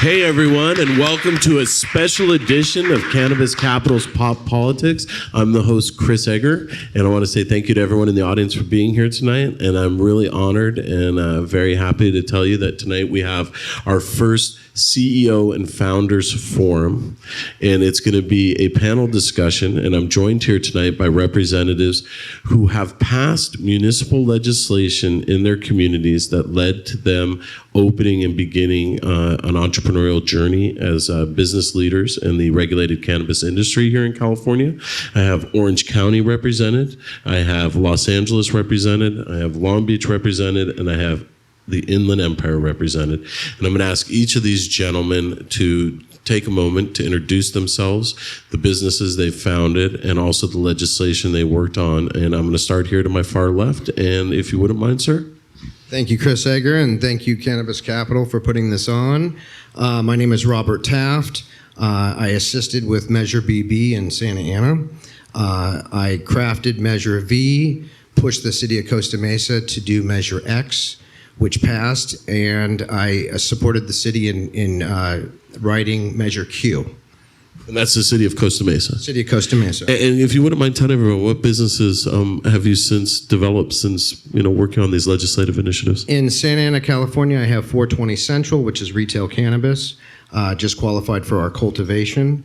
Hey everyone, and welcome to a special edition of Cannabis Capitol's Pop Politics. I'm the host, Chris Egger, and I want to say thank you to everyone in the audience for being here tonight. And I'm really honored and very happy to tell you that tonight we have our first CEO and Founders Forum, and it's going to be a panel discussion, and I'm joined here tonight by representatives who have passed municipal legislation in their communities that led to them opening and beginning an entrepreneurial journey as business leaders in the regulated cannabis industry here in California. I have Orange County represented, I have Los Angeles represented, I have Long Beach represented, and I have the Inland Empire represented. And I'm going to ask each of these gentlemen to take a moment to introduce themselves, the businesses they founded, and also the legislation they worked on. And I'm going to start here to my far left. And if you wouldn't mind, sir. Thank you, Chris Egger, and thank you, Cannabis Capitol, for putting this on. My name is Robert Taft. I assisted with Measure BB in Santa Ana. I crafted Measure V, pushed the city of Costa Mesa to do Measure X, which passed, and I supported the city in writing Measure Q. And that's the city of Costa Mesa. City of Costa Mesa. And if you wouldn't mind telling everyone, what businesses have you since developed since working on these legislative initiatives? In Santa Ana, California, I have 420 Central, which is retail cannabis, just qualified for our cultivation.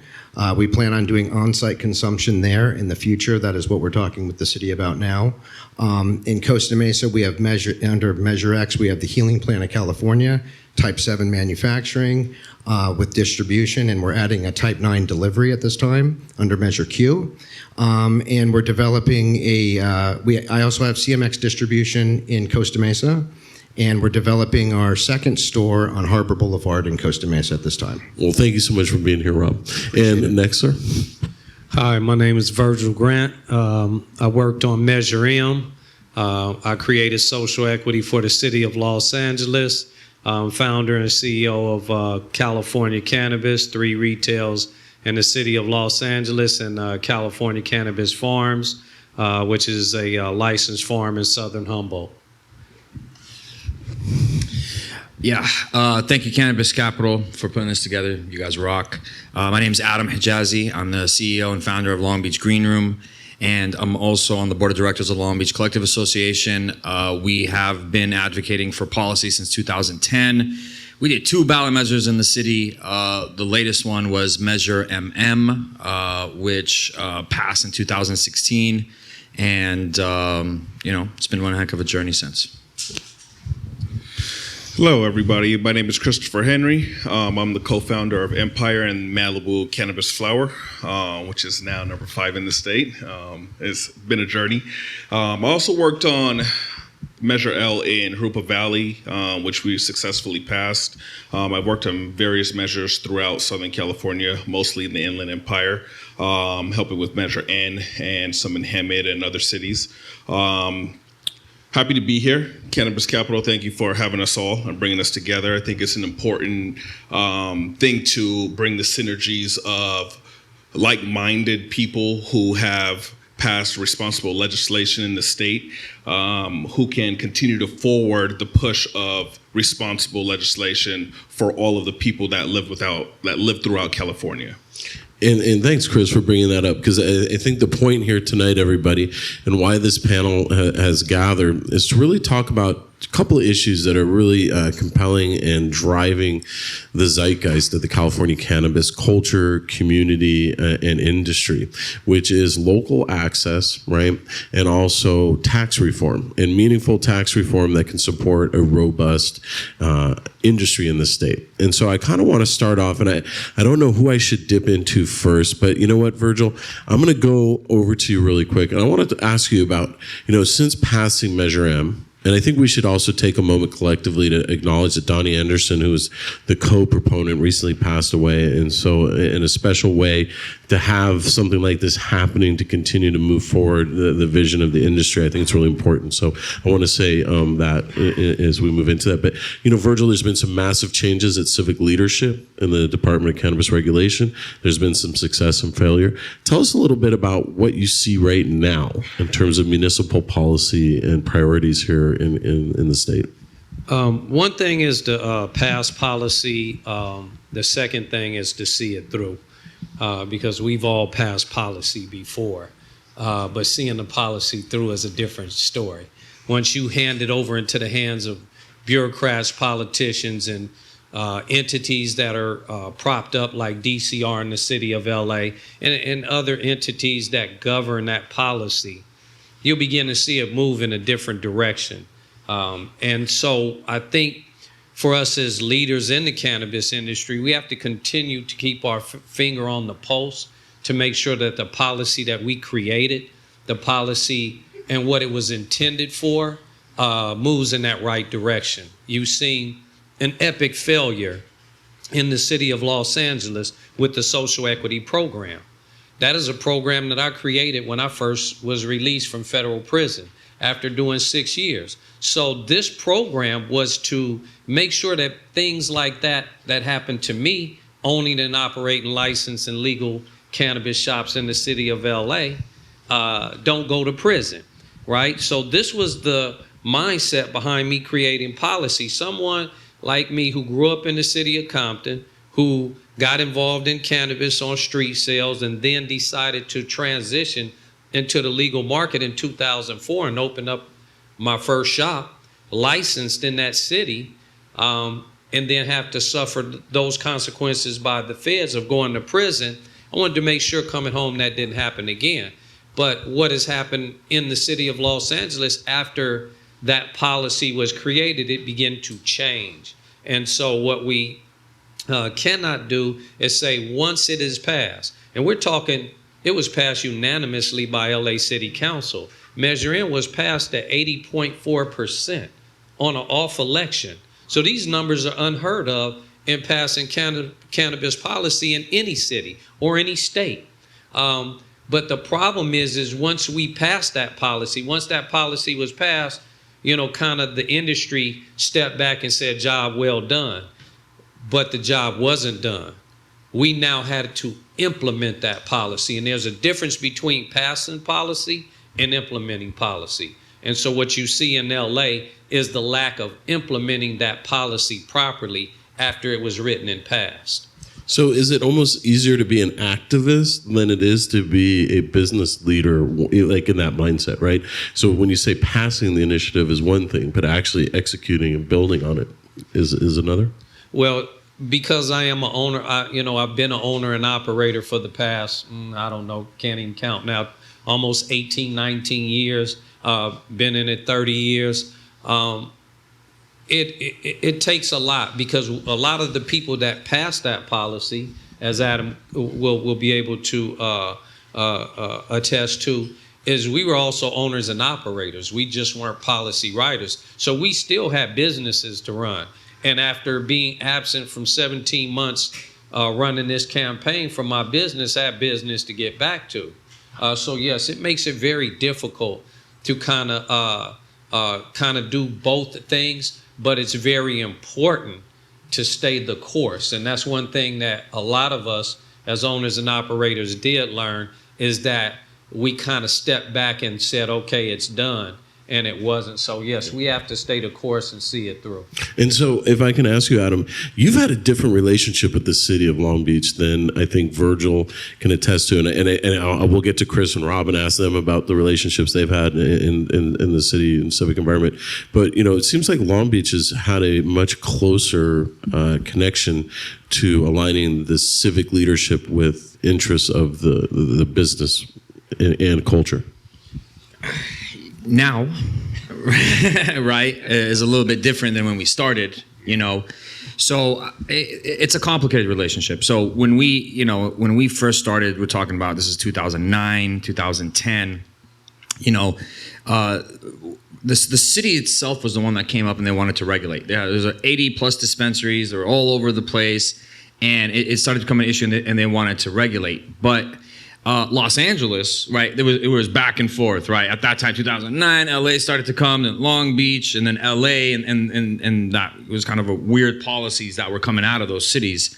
We plan on doing on-site consumption there in the future. That is what we're talking with the city about now. In Costa Mesa, we have under Measure X, we have the Healing Plan of California, Type 7 manufacturing with distribution, and we're adding a Type 9 delivery at this time under Measure Q. And we're developing I also have CMX distribution in Costa Mesa, and we're developing our second store on Harbor Boulevard in Costa Mesa at this time. Well, thank you so much for being here, Rob. And next, sir. Hi, my name is Virgil Grant. I worked on Measure M. I created social equity for the city of Los Angeles. Founder and CEO of California Cannabis, 3 retails in the city of Los Angeles, and California Cannabis Farms, which is a licensed farm in Southern Humboldt. Yeah, thank you, Cannabis Capitol, for putting this together. You guys rock. My name is Adam Hijazi. I'm the CEO and founder of Long Beach Green Room, and I'm also on the board of directors of Long Beach Collective Association. We have been advocating for policy since 2010. We did 2 ballot measures in the city. The latest one was Measure MM, which passed in 2016, and it's been one heck of a journey since. Hello, everybody. My name is Christopher Henry. I'm the co-founder of Empire and Malibu Cannabis Flower, which is now number 5 in the state. It's been a journey. I also worked on Measure L in Rupa Valley, which we successfully passed. I've worked on various measures throughout Southern California, mostly in the Inland Empire, helping with Measure N and some in Hemet and other cities. Happy to be here. Cannabis Capitol, thank you for having us all and bringing us together. I think it's an important thing to bring the synergies of like-minded people who have passed responsible legislation in the state, who can continue to forward the push of responsible legislation for all of the people that live throughout California. And thanks, Chris, for bringing that up, because I think the point here tonight, everybody, and why this panel has gathered is to really talk about a couple of issues that are really compelling and driving the zeitgeist of the California cannabis culture, community, and industry, which is local access, right, and also tax reform, and meaningful tax reform that can support a robust industry in the state. And so I kind of want to start off, and I don't know who I should dip into first, but you know what, Virgil? I'm going to go over to you really quick, and I wanted to ask you about, since passing Measure M, and I think we should also take a moment collectively to acknowledge that Donnie Anderson, who was the co-proponent, recently passed away. And so in a special way, to have something like this happening to continue to move forward the vision of the industry, I think it's really important. So I want to say that as we move into that. But, Virgil, there's been some massive changes at civic leadership in the Department of Cannabis Regulation. There's been some success and failure. Tell us a little bit about what you see right now in terms of municipal policy and priorities here in the state. One thing is to pass policy. The second thing is to see it through, because we've all passed policy before, but seeing the policy through is a different story. Once you hand it over into the hands of bureaucrats, politicians, and entities that are propped up like DCR in the city of LA and other entities that govern that policy, you'll begin to see it move in a different direction. And so I think for us as leaders in the cannabis industry, we have to continue to keep our finger on the pulse to make sure that the policy that we created, the policy and what it was intended for, moves in that right direction. You've seen an epic failure in the city of Los Angeles with the social equity program. That is a program that I created when I first was released from federal prison after doing 6 years. So this program was to make sure that things like that happened to me, owning and operating licensed and legal cannabis shops in the city of LA, don't go to prison, right? So this was the mindset behind me creating policy. Someone like me who grew up in the city of Compton, who got involved in cannabis on street sales and then decided to transition into the legal market in 2004 and opened up my first shop, licensed in that city, and then have to suffer those consequences by the feds of going to prison. I wanted to make sure coming home that didn't happen again. But what has happened in the city of Los Angeles after that policy was created, it began to change. And so what we cannot do is say once it is passed, and we're talking, it was passed unanimously by LA City Council. Measure M was passed at 80.4% on an off election. So these numbers are unheard of in passing cannabis policy in any city or any state. But the problem is once we passed that policy, once that policy was passed, you know, kind of the industry stepped back and said, job well done. But the job wasn't done. We now had to implement that policy. And there's a difference between passing policy and implementing policy. And so what you see in LA is the lack of implementing that policy properly after it was written and passed. So is it almost easier to be an activist than it is to be a business leader, like in that mindset, right? So when you say passing the initiative is one thing, but actually executing and building on it is another? Well, because I am an owner, I've been an owner and operator for the past, I don't know, can't even count now, almost 18, 19 years, been in it 30 years. It takes a lot, because a lot of the people that pass that policy, as Adam will be able to attest to, is we were also owners and operators. We just weren't policy writers. So we still had businesses to run. And after being absent from 17 months running this campaign from my business, I had business to get back to. So yes, it makes it very difficult to kind of do both things, but it's very important to stay the course. And that's one thing that a lot of us as owners and operators did learn, is that we kind of stepped back and said, okay, it's done. And it wasn't. So yes, we have to stay the course and see it through. And so if I can ask you, Adam, you've had a different relationship with the city of Long Beach than I think Virgil can attest to. And we'll get to Chris and Rob and ask them about the relationships they've had in the city and civic environment. But, you know, it seems like Long Beach has had a much closer connection to aligning the civic leadership with interests of the business and culture. Now, right, is a little bit different than when we started, you know. So it's a complicated relationship. So when we first started, we're talking about, this is 2009, 2010, you know, the city itself was the one that came up and they wanted to regulate. There's 80 plus dispensaries, they're all over the place, and it started to become an issue, and they wanted to regulate. But Los Angeles, right, it was back and forth, right? At that time, 2009, LA started to come, then Long Beach, and then LA, and that was kind of a weird policies that were coming out of those cities.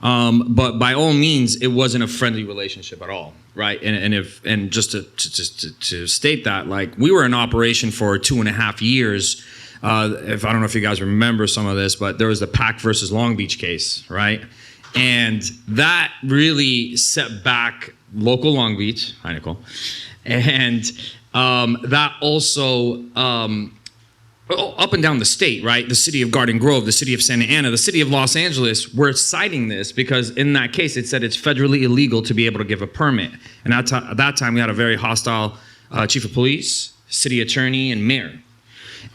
But by all means, it wasn't a friendly relationship at all, right? And just to state that, like, we were in operation for 2.5 years if I don't know if you guys remember some of this, but there was the Pac versus Long Beach case, right? And that really set back local Long Beach. Hi, Nicole. And that also up and down the state, right? The city of Garden Grove, the city of Santa Ana, the city of Los Angeles were citing this because in that case, it said it's federally illegal to be able to give a permit. And at that time, we had a very hostile chief of police, city attorney, and mayor.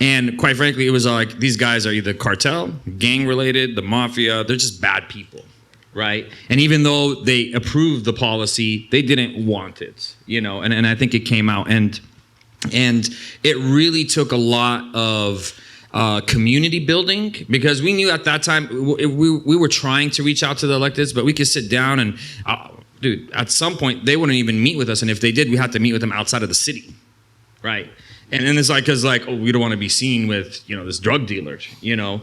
And quite frankly, it was like, these guys are either cartel, gang related, the mafia, they're just bad people, right? And even though they approved the policy, they didn't want it, you know, and I think it came out. And it really took a lot of community building because we knew at that time we were trying to reach out to the electeds, but we could sit down and, dude, at some point they wouldn't even meet with us. And if they did, we had to meet with them outside of the city, right? And then it's like, cause like, oh, we don't want to be seen with, you know, this drug dealer, you know?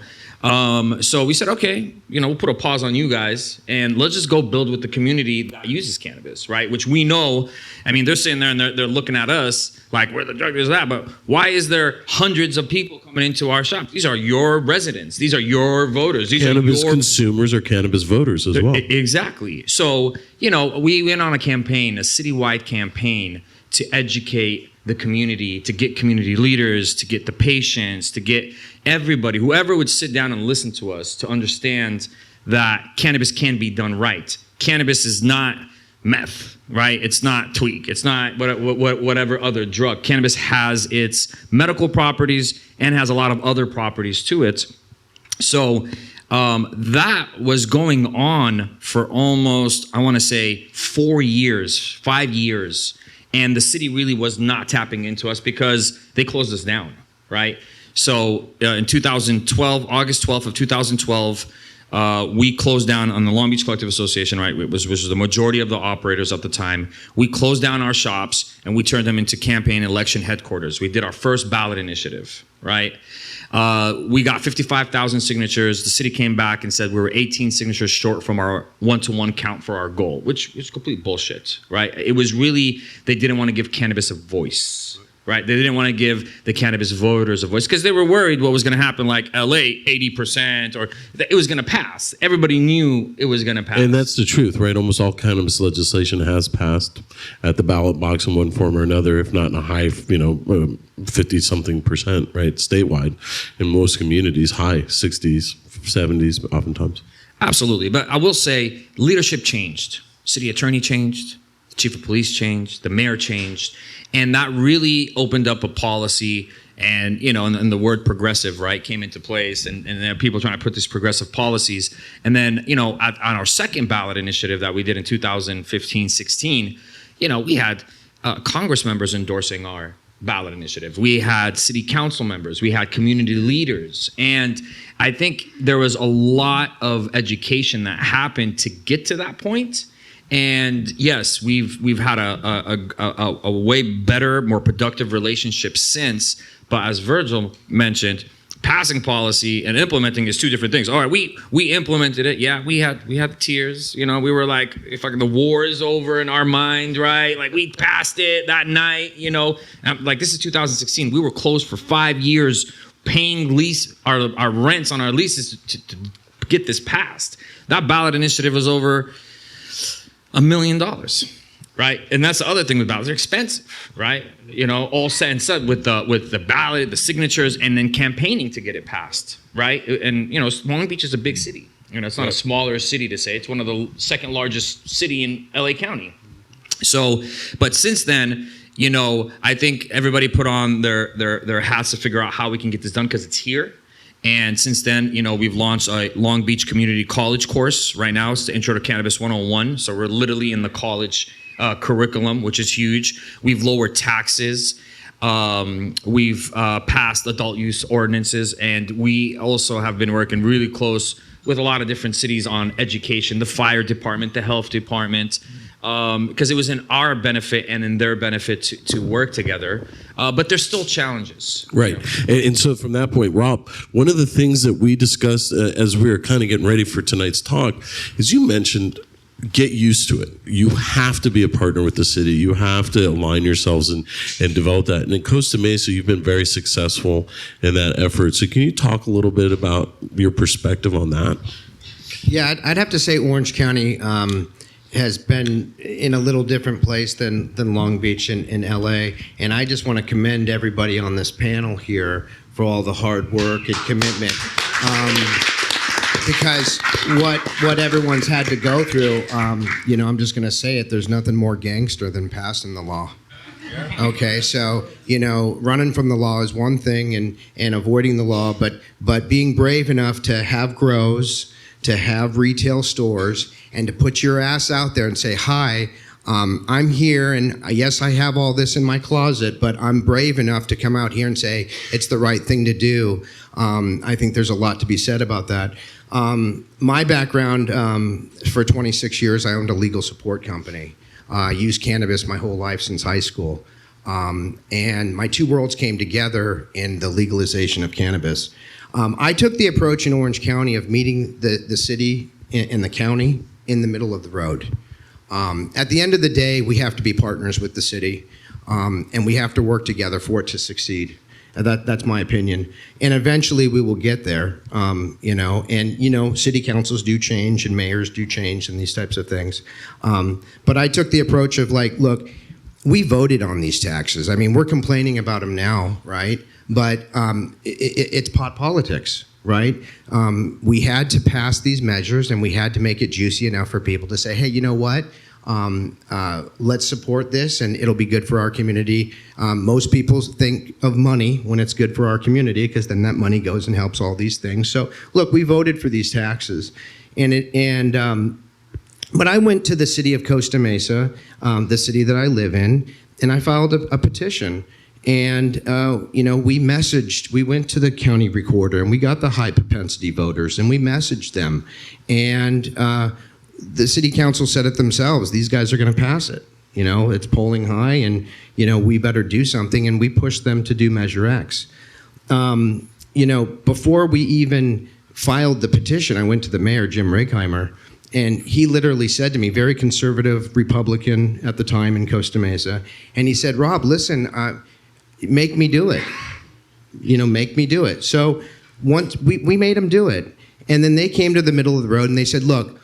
So we said, okay, you know, we'll put a pause on you guys and let's just go build with the community that uses cannabis, right? Which we know, I mean, they're sitting there and they're looking at us like, where the drug dealers at? But why is there hundreds of people coming into our shop? These are your residents. These are your voters. These Cannabis are your consumers or cannabis voters as well. Exactly. So, you know, we went on a campaign, a citywide campaign to educate the community, to get community leaders, to get the patients, to get everybody, whoever would sit down and listen to us, to understand that cannabis can be done right. Cannabis is not meth, right? It's not tweak. It's not whatever other drug. Cannabis has its medical properties and has a lot of other properties to it. So that was going on for almost, I want to say, 5 years. And the city really was not tapping into us because they closed us down, right? So in 2012, August 12th of 2012, we closed down on the Long Beach Collective Association, right? Which was the majority of the operators at the time. We closed down our shops and we turned them into campaign election headquarters. We did our first ballot initiative, right? We got 55,000 signatures. The city came back and said we were 18 signatures short from our one-to-one count for our goal, which is complete bullshit, right? It was really, they didn't want to give cannabis a voice, right? They didn't want to give the cannabis voters a voice because they were worried what was going to happen, like LA, 80%, or it was going to pass. Everybody knew it was going to pass. And that's the truth, right? Almost all cannabis legislation has passed at the ballot box in one form or another, if not in a high, 50-something percent, right? Statewide. In most communities, high 60s, 70s, oftentimes. Absolutely. But I will say leadership changed. City attorney changed. Chief of police changed. The mayor changed. And that really opened up a policy and, and the word progressive, right, came into place. And there are people trying to put these progressive policies. And then, on our second ballot initiative that we did in 2015-16, we had Congress members endorsing our ballot initiative. We had city council members. We had community leaders. And I think there was a lot of education that happened to get to that point. And yes, we've had a way better, more productive relationship since. But as Virgil mentioned, passing policy and implementing is two different things. All right, we implemented it. Yeah, we had tears. We were like, if the war is over in our mind, right? Like we passed it that night. Like this is 2016. We were closed for 5 years, paying our rents on our leases to get this passed. That ballot initiative was over $1 million, right? And that's the other thing with ballots; they're expensive, right? All said and said with the ballot, the signatures, and then campaigning to get it passed, right? And Long Beach is a big city. It's not a smaller city to say. It's one of the second largest city in LA County. So, but since then, I think everybody put on their hats to figure out how we can get this done because it's here. And since then, we've launched a Long Beach Community College course right now. It's the Intro to Cannabis 101. So we're literally in the college curriculum, which is huge. We've lowered taxes. We've passed adult use ordinances. And we also have been working really close with a lot of different cities on education, the fire department, the health department, because it was in our benefit and in their benefit to work together. But there's still challenges. Right. And so from that point, Rob, one of the things that we discussed as we were kind of getting ready for tonight's talk is you mentioned get used to it. You have to be a partner with the city. You have to align yourselves and develop that. And in Costa Mesa, you've been very successful in that effort. So can you talk a little bit about your perspective on that? Yeah, I'd have to say Orange County has been in a little different place than Long Beach and LA. And I just want to commend everybody on this panel here for all the hard work and commitment. Because what everyone's had to go through, I'm just going to say it, there's nothing more gangster than passing the law. Okay, so, running from the law is one thing and avoiding the law, but being brave enough to have grows, to have retail stores, and to put your ass out there and say, hi, I'm here, and yes, I have all this in my closet, but I'm brave enough to come out here and say it's the right thing to do. I think there's a lot to be said about that. My background, for 26 years, I owned a legal support company. I used cannabis my whole life since high school. And my two worlds came together in the legalization of cannabis. I took the approach in Orange County of meeting the city and the county in the middle of the road. At the end of the day, we have to be partners with the city, and we have to work together for it to succeed. That's my opinion. And eventually we will get there, city councils do change and mayors do change and these types of things. But I took the approach of look, we voted on these taxes. I mean, we're complaining about them now, right? But it's pot politics, right? We had to pass these measures and we had to make it juicy enough for people to say, hey, you know what? Let's support this and it'll be good for our community. Most people think of money when it's good for our community because then that money goes and helps all these things. So look, we voted for these taxes, but I went to the city of Costa Mesa, the city that I live in, and I filed a petition. And, we went to the county recorder and we got the high propensity voters and we messaged them. And the city council said it themselves, these guys are going to pass it. It's polling high and, we better do something. And we pushed them to do Measure X. Before we even filed the petition, I went to the mayor, Jim Reichheimer, and he literally said to me, very conservative Republican at the time in Costa Mesa, and he said, Rob, listen, make me do it. Make me do it. So once we made them do it. And then they came to the middle of the road and they said, look,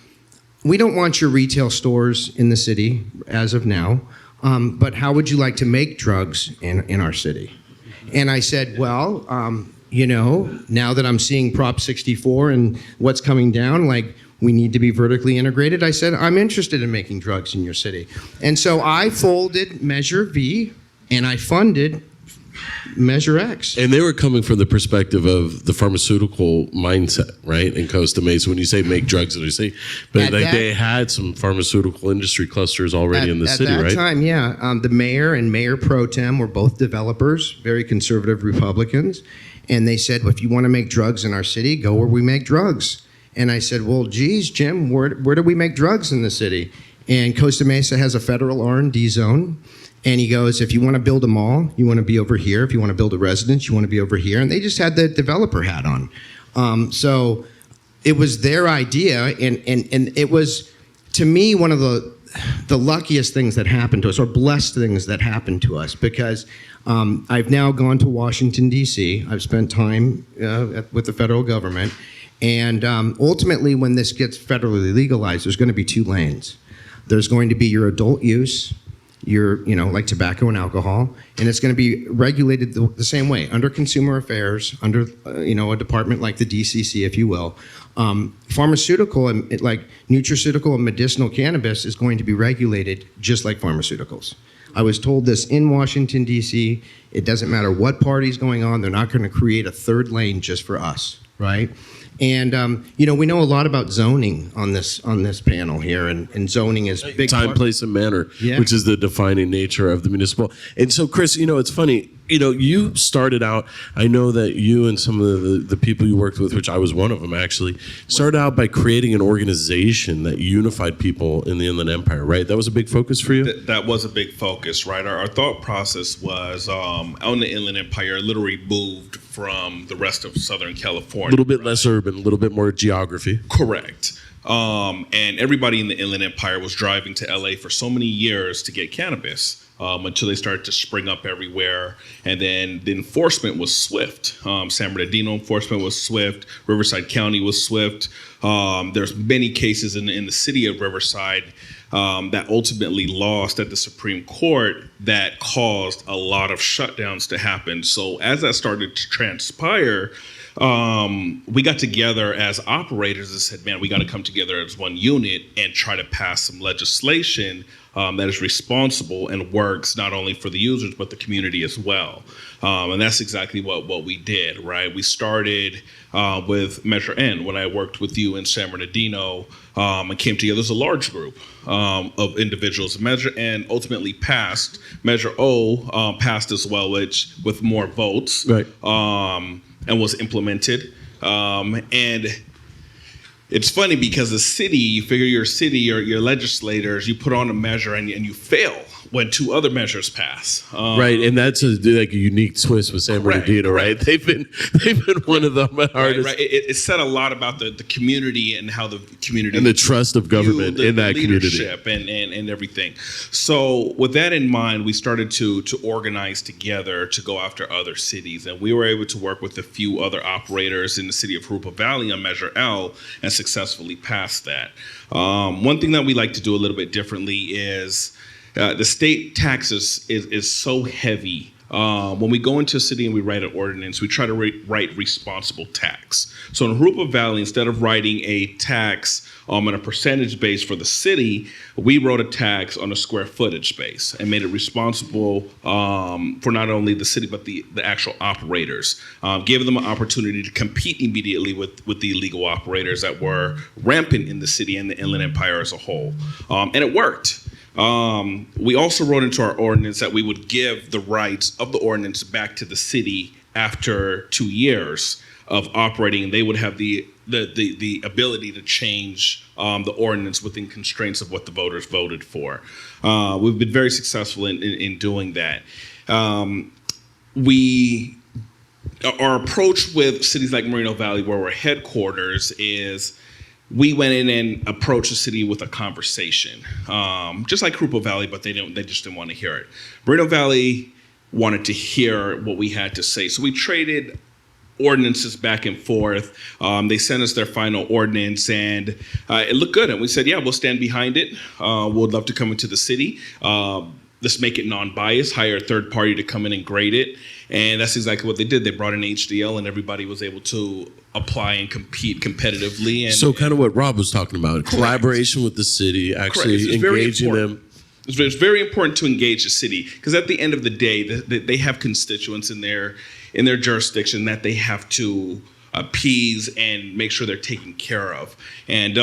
we don't want your retail stores in the city as of now, but how would you like to make drugs in our city? And I said, well, now that I'm seeing Prop 64 and what's coming down, we need to be vertically integrated. I said, I'm interested in making drugs in your city. And so I folded Measure V and I funded Measure X. And they were coming from the perspective of the pharmaceutical mindset, right? In Costa Mesa, when you say make drugs, but they had some pharmaceutical industry clusters already in the city, right? At that time, yeah. The mayor and Mayor Pro Tem were both developers, very conservative Republicans. And they said, well, if you want to make drugs in our city, go where we make drugs. And I said, well, geez, Jim, where do we make drugs in the city? And Costa Mesa has a federal R&D zone. And he goes, if you want to build a mall, you want to be over here. If you want to build a residence, you want to be over here. And they just had the developer hat on. So it was their idea. And it was, to me, one of the luckiest things that happened to us, or blessed things that happened to us, because I've now gone to Washington, D.C. I've spent time with the federal government. And ultimately, when this gets federally legalized, there's going to be two lanes. There's going to be your adult use, like tobacco and alcohol, and it's going to be regulated the same way, under consumer affairs, under, a department like the DCC, if you will. Pharmaceutical and like nutraceutical and medicinal cannabis is going to be regulated just like pharmaceuticals. I was told this in Washington, D.C. It doesn't matter what party's going on, they're not going to create a third lane just for us, right? And we know a lot about zoning on this panel here, and zoning is big. Time, place, and manner, yeah. Which is the defining nature of the municipal. And so, Chris, it's funny. You started out. I know that you and some of the people you worked with, which I was one of them actually, started out by creating an organization that unified people in the Inland Empire. Right? That was a big focus for you. That was a big focus, right? Our thought process was on the Inland Empire, literally moved from the rest of Southern California. A little bit less urban, a little bit more geography. Correct. And everybody in the Inland Empire was driving to LA for so many years to get cannabis. Until they started to spring up everywhere. And then the enforcement was swift. San Bernardino enforcement was swift. Riverside County was swift. There's many cases in the city of Riverside that ultimately lost at the Supreme Court that caused a lot of shutdowns to happen. So as that started to transpire, we got together as operators and said, man, we got to come together as one unit and try to pass some legislation that is responsible and works not only for the users, but the community as well. And that's exactly what we did, right? We started with Measure N when I worked with you in San Bernardino and came together as a large group of individuals. Measure N ultimately passed. Measure O passed as well, which with more votes, Right. And was implemented. And it's funny because the city, you figure your city, your legislators, you put on a measure and you fail when two other measures pass. Right, and that's like a unique twist with San Correct, Bernardino, right? They've been one of the hardest, Right. It said a lot about the community and how the community and the trust of government viewed in that community. leadership and everything. So with that in mind, we started to organize together to go after other cities, and we were able to work with a few other operators in the city of Hoopa Valley on Measure L and successfully pass that. One thing that we like to do a little bit differently is the state taxes is so heavy. When we go into a city and we write an ordinance, we try to write responsible tax. So in Hoopa Valley, instead of writing a tax on a percentage base for the city, we wrote a tax on a square footage base and made it responsible for not only the city, but the actual operators, giving them an opportunity to compete immediately with the illegal operators that were rampant in the city and the Inland Empire as a whole. And it worked. We also wrote into our ordinance that we would give the rights of the ordinance back to the city after 2 years of operating. They would have the ability to change the ordinance within constraints of what the voters voted for. We've been very successful in doing that. Our approach with cities like Moreno Valley, where we're headquarters, is we went in and approached the city with a conversation, just like Hoopa Valley, but they just didn't want to hear it. Moreno Valley wanted to hear what we had to say, so we traded ordinances back and forth. They sent us their final ordinance, and it looked good. And we said, yeah, we'll stand behind it. We'd love to come into the city. Let's make it non-biased, hire a third party to come in and grade it. And that's exactly what they did. They brought in HDL, and everybody was able to apply and compete competitively. And So kind of what Rob was talking about, collaboration with the city, actually Correct. It's very engaging important. them. It's very important to engage the city, because at the end of the day, they have constituents in their jurisdiction that they have to appease and make sure they're taken care of. And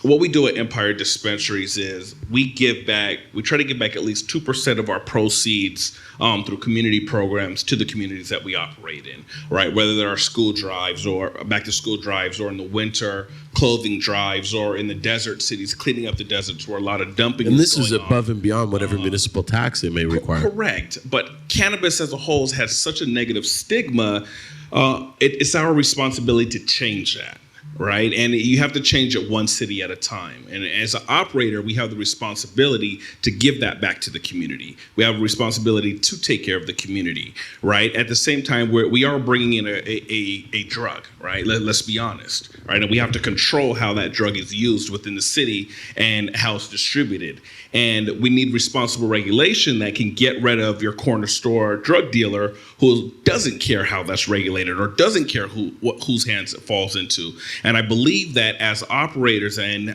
what we do at Empire Dispensaries is we try to give back at least 2% of our proceeds through community programs to the communities that we operate in, right? Whether there are school drives or back to school drives, or in the winter clothing drives, or in the desert cities, cleaning up the deserts where a lot of dumping And this is going on. above and beyond whatever municipal tax they may require. Correct. But cannabis as a whole has such a negative stigma. It's our responsibility to change that, right? And you have to change it one city at a time. And as an operator, we have the responsibility to give that back to the community. We have a responsibility to take care of the community, right? At the same time, we are bringing in a drug, right? Let's be honest, right? And we have to control how that drug is used within the city and how it's distributed. And we need responsible regulation that can get rid of your corner store drug dealer who doesn't care how that's regulated or doesn't care whose hands it falls into. And I believe that as operators and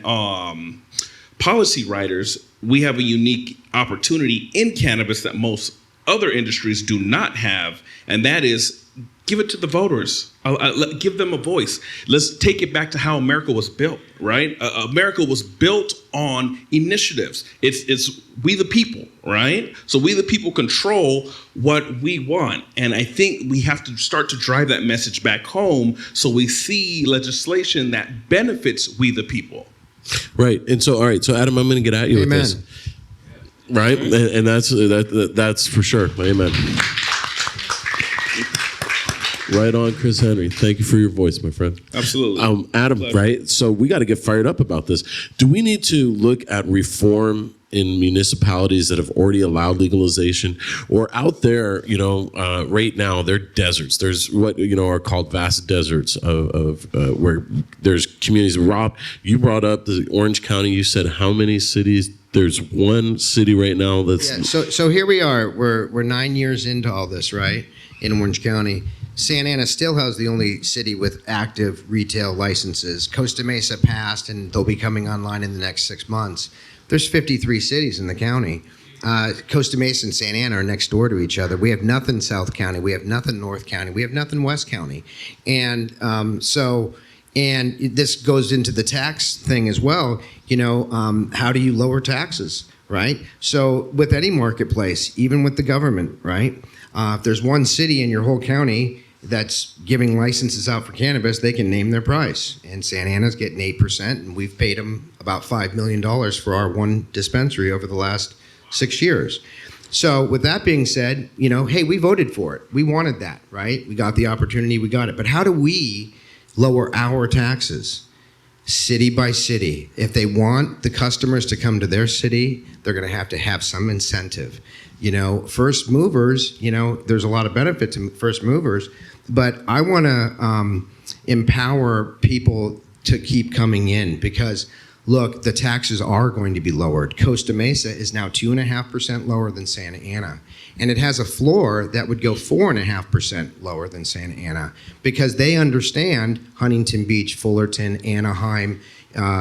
policy writers, we have a unique opportunity in cannabis that most other industries do not have, and that is give it to the voters. Give them a voice. Let's take it back to how America was built, right? America was built on initiatives. It's we the people, right? So we the people control what we want. And I think we have to start to drive that message back home so we see legislation that benefits we the people. Right. And so, all right. So, Adam, I'm going to get at you Amen. with this. Right. And that's for sure. Amen. Right on, Chris Henry. Thank you for your voice, my friend. Absolutely. Adam, Pleasure. right? So we got to get fired up about this. Do we need to look at reform in municipalities that have already allowed legalization, or out there, right now, they're deserts. There's what, are called vast deserts of where there's communities. Rob, you brought up the Orange County. You said how many cities? There's one city right now that's... Yeah, so here we are. We're 9 years into all this, right, in Orange County. Santa Ana still has the only city with active retail licenses. Costa Mesa passed, and they'll be coming online in the next 6 months. There's 53 cities in the county. Costa Mesa and Santa Ana are next door to each other. We have nothing South County. We have nothing North County. We have nothing West County. And and this goes into the tax thing as well. How do you lower taxes, right? So with any marketplace, even with the government, right? If there's one city in your whole county that's giving licenses out for cannabis, they can name their price. And Santa Ana's getting 8%, and we've paid them about $5 million for our one dispensary over the last 6 years. So with that being said, hey, we voted for it. We wanted that, right? We got the opportunity, we got it. But how do we lower our taxes? City by city. If they want the customers to come to their city, they're going to have some incentive. First movers, there's a lot of benefit to first movers, but I want to empower people to keep coming in because, look, the taxes are going to be lowered. Costa Mesa is now 2.5% lower than Santa Ana, and it has a floor that would go 4.5% lower than Santa Ana because they understand Huntington Beach, Fullerton, Anaheim,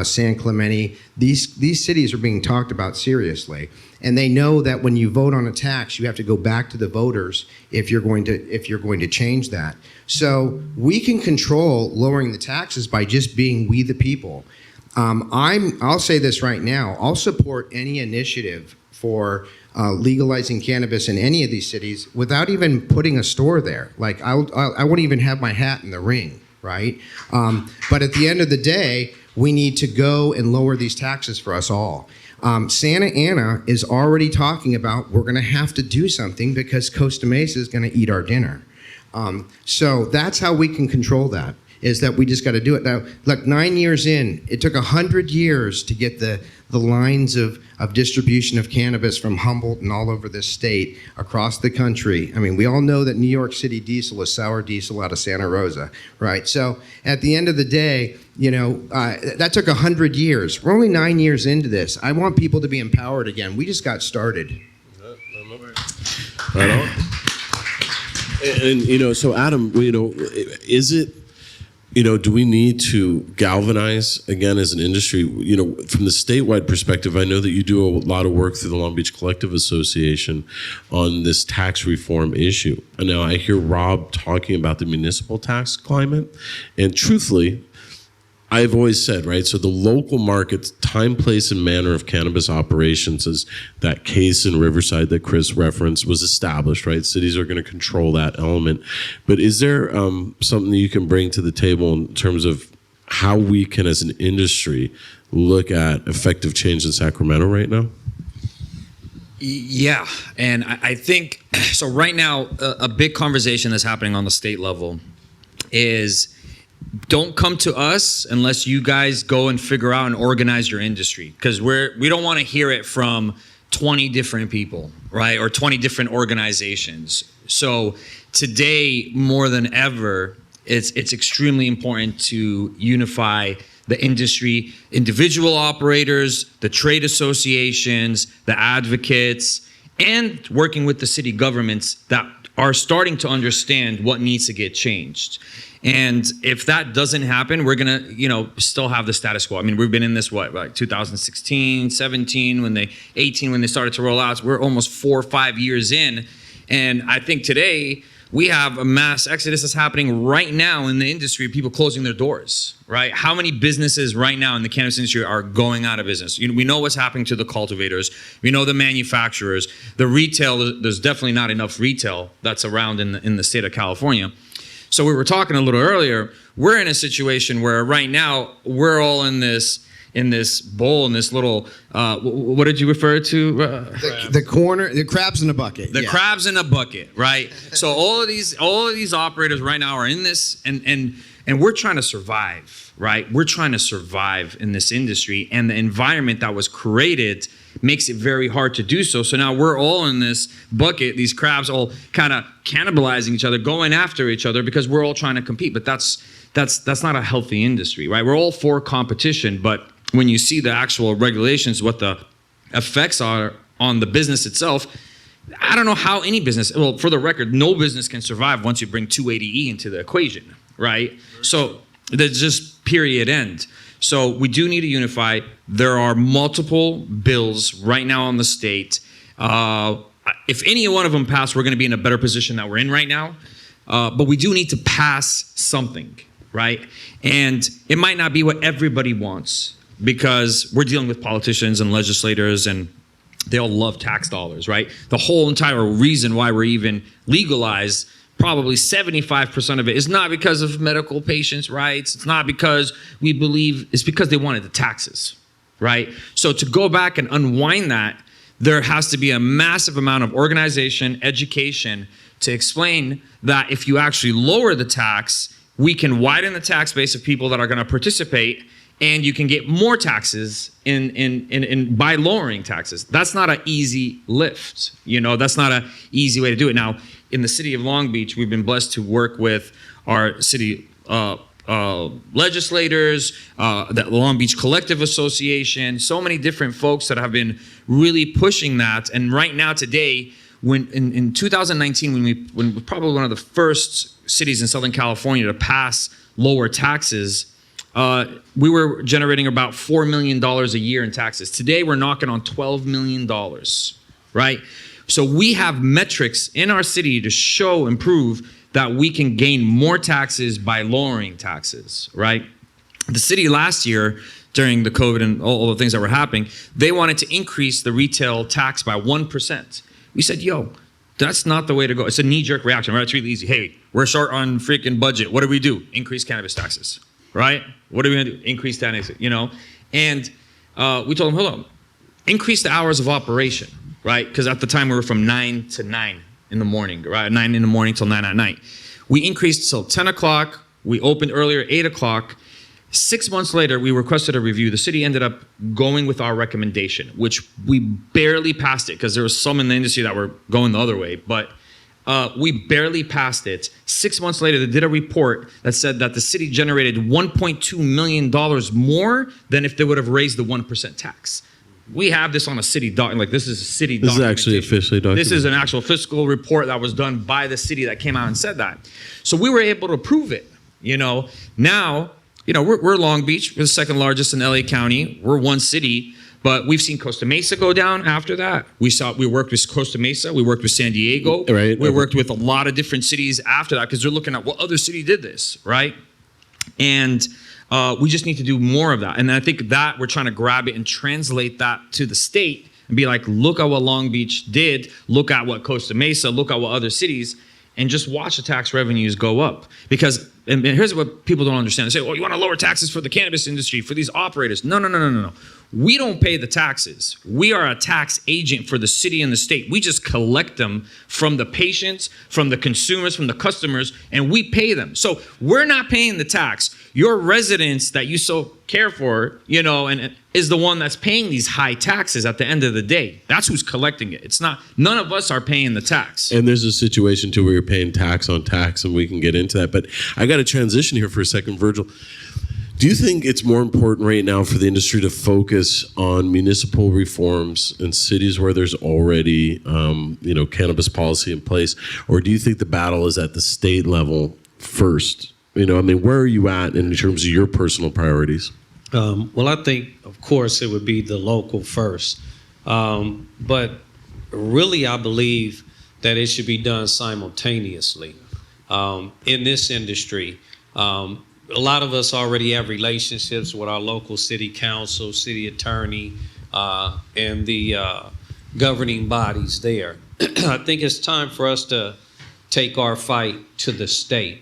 San Clemente. These cities are being talked about seriously, and they know that when you vote on a tax, you have to go back to the voters if you're going to change that. So we can control lowering the taxes by just being we the people. I'll say this right now. I'll support any initiative for legalizing cannabis in any of these cities without even putting a store there. Like I won't even have my hat in the ring, right? But at the end of the day, we need to go and lower these taxes for us all. Santa Ana is already talking about we're going to have to do something because Costa Mesa is going to eat our dinner. So that's how we can control that, is that we just got to do it. Now, look, 9 years in, it took 100 years to get the lines of distribution of cannabis from Humboldt and all over this state across the country. I mean, we all know that New York City diesel is sour diesel out of Santa Rosa, right? So at the end of the day, that took 100 years. We're only 9 years into this. I want people to be empowered again. We just got started. Right on. And so Adam, is it, do we need to galvanize again as an industry? From the statewide perspective, I know that you do a lot of work through the Long Beach Collective Association on this tax reform issue. And now I hear Rob talking about the municipal tax climate, and truthfully, I've always said, right, so the local market, time, place, and manner of cannabis operations, as that case in Riverside that Chris referenced was established, right? Cities are going to control that element. But is there something that you can bring to the table in terms of how we can, as an industry, look at effective change in Sacramento right now? Yeah, and I think, so right now, a big conversation that's happening on the state level is, don't come to us unless you guys go and figure out and organize your industry, because we don't want to hear it from 20 different people, right, or 20 different organizations. So today, more than ever, it's extremely important to unify the industry, individual operators, the trade associations, the advocates, and working with the city governments that are starting to understand what needs to get changed. And if that doesn't happen, we're gonna, still have the status quo. I mean, we've been in this, like 2016, 17, 18, when they started to roll out. So we're almost 4 or 5 years in. And I think today we have a mass exodus that's happening right now in the industry, people closing their doors, right? How many businesses right now in the cannabis industry are going out of business? We know what's happening to the cultivators. We know the manufacturers. The retail, there's definitely not enough retail that's around in the state of California. So we were talking a little earlier, we're in a situation where right now we're all in this bowl, in this little, what did you refer to? The crabs in a bucket. The crabs in a bucket, right? So all of these operators right now are in this, and we're trying to survive, right? We're trying to survive in this industry, and the environment that was created makes it very hard to do so. So now we're all in this bucket, these crabs all kind of cannibalizing each other, going after each other because we're all trying to compete. But that's not a healthy industry, right? We're all for competition, but when you see the actual regulations, what the effects are on the business itself, I don't know how any business, well, for the record, no business can survive once you bring 280E into the equation, right? So that's just period end. So we do need to unify. There are multiple bills right now on the state. If any one of them pass, we're going to be in a better position that we're in right now. But we do need to pass something, right? And it might not be what everybody wants, because we're dealing with politicians and legislators, and they all love tax dollars, right? The whole entire reason why we're even legalized, probably 75% of it, is not because of medical patients' rights. It's not because we believe, it's because they wanted the taxes, right? So to go back and unwind that, there has to be a massive amount of organization, education, to explain that if you actually lower the tax, we can widen the tax base of people that are going to participate, and you can get more taxes by lowering taxes. That's not an easy lift. That's not an easy way to do it. Now, in the city of Long Beach, we've been blessed to work with our city legislators, the Long Beach Collective Association, so many different folks that have been really pushing that. And right now, today, when in 2019, when we're probably one of the first cities in Southern California to pass lower taxes, we were generating about $4 million a year in taxes. Today, we're knocking on $12 million, right? So we have metrics in our city to show and prove that we can gain more taxes by lowering taxes, right? The city last year, during the COVID and all the things that were happening, they wanted to increase the retail tax by 1%. We said, yo, that's not the way to go. It's a knee-jerk reaction, right? It's really easy. Hey, we're short on freaking budget. What do we do? Increase cannabis taxes, right? What are we gonna do? Increase taxes, And we told them, hold on, increase the hours of operation, right? Because at the time we were from 9 to 9 in the morning, right? 9 in the morning till 9 at night. We increased till 10 o'clock. We opened earlier, 8 o'clock. 6 months later, we requested a review. The city ended up going with our recommendation, which we barely passed it because there was some in the industry that were going the other way, but we barely passed it. 6 months later, they did a report that said that the city generated $1.2 million more than if they would have raised the 1% tax. We have this on a city document. Like, this is a city document. This is actually officially documented. This is an actual fiscal report that was done by the city that came out and said that. So we were able to prove it. Now, we're Long Beach. We're the second largest in LA County. We're one city, but we've seen Costa Mesa go down after that. We worked with Costa Mesa. We worked with San Diego. Right. We worked with a lot of different cities after that because they're looking at what other city did this, right? And we just need to do more of that. And I think that we're trying to grab it and translate that to the state and be like, look at what Long Beach did. Look at what Costa Mesa, look at what other cities, and just watch the tax revenues go up. Because, and here's what people don't understand. They say, you want to lower taxes for the cannabis industry, for these operators. No. We don't pay the taxes. We are a tax agent for the city and the state. We just collect them from the patients, from the consumers, from the customers, and we pay them. So we're not paying the tax. Your residents that you so care for, and is the one that's paying these high taxes at the end of the day. That's who's collecting it. It's not, none of us are paying the tax. And there's a situation too where you're paying tax on tax, and we can get into that. But I got to transition here for a second, Virgil. Do you think it's more important right now for the industry to focus on municipal reforms in cities where there's already, cannabis policy in place, or do you think the battle is at the state level first? Where are you at in terms of your personal priorities? Well, I think, of course, it would be the local first. But really, I believe that it should be done simultaneously. In this industry, a lot of us already have relationships with our local city council, city attorney, and the governing bodies there. I think it's time for us to take our fight to the state.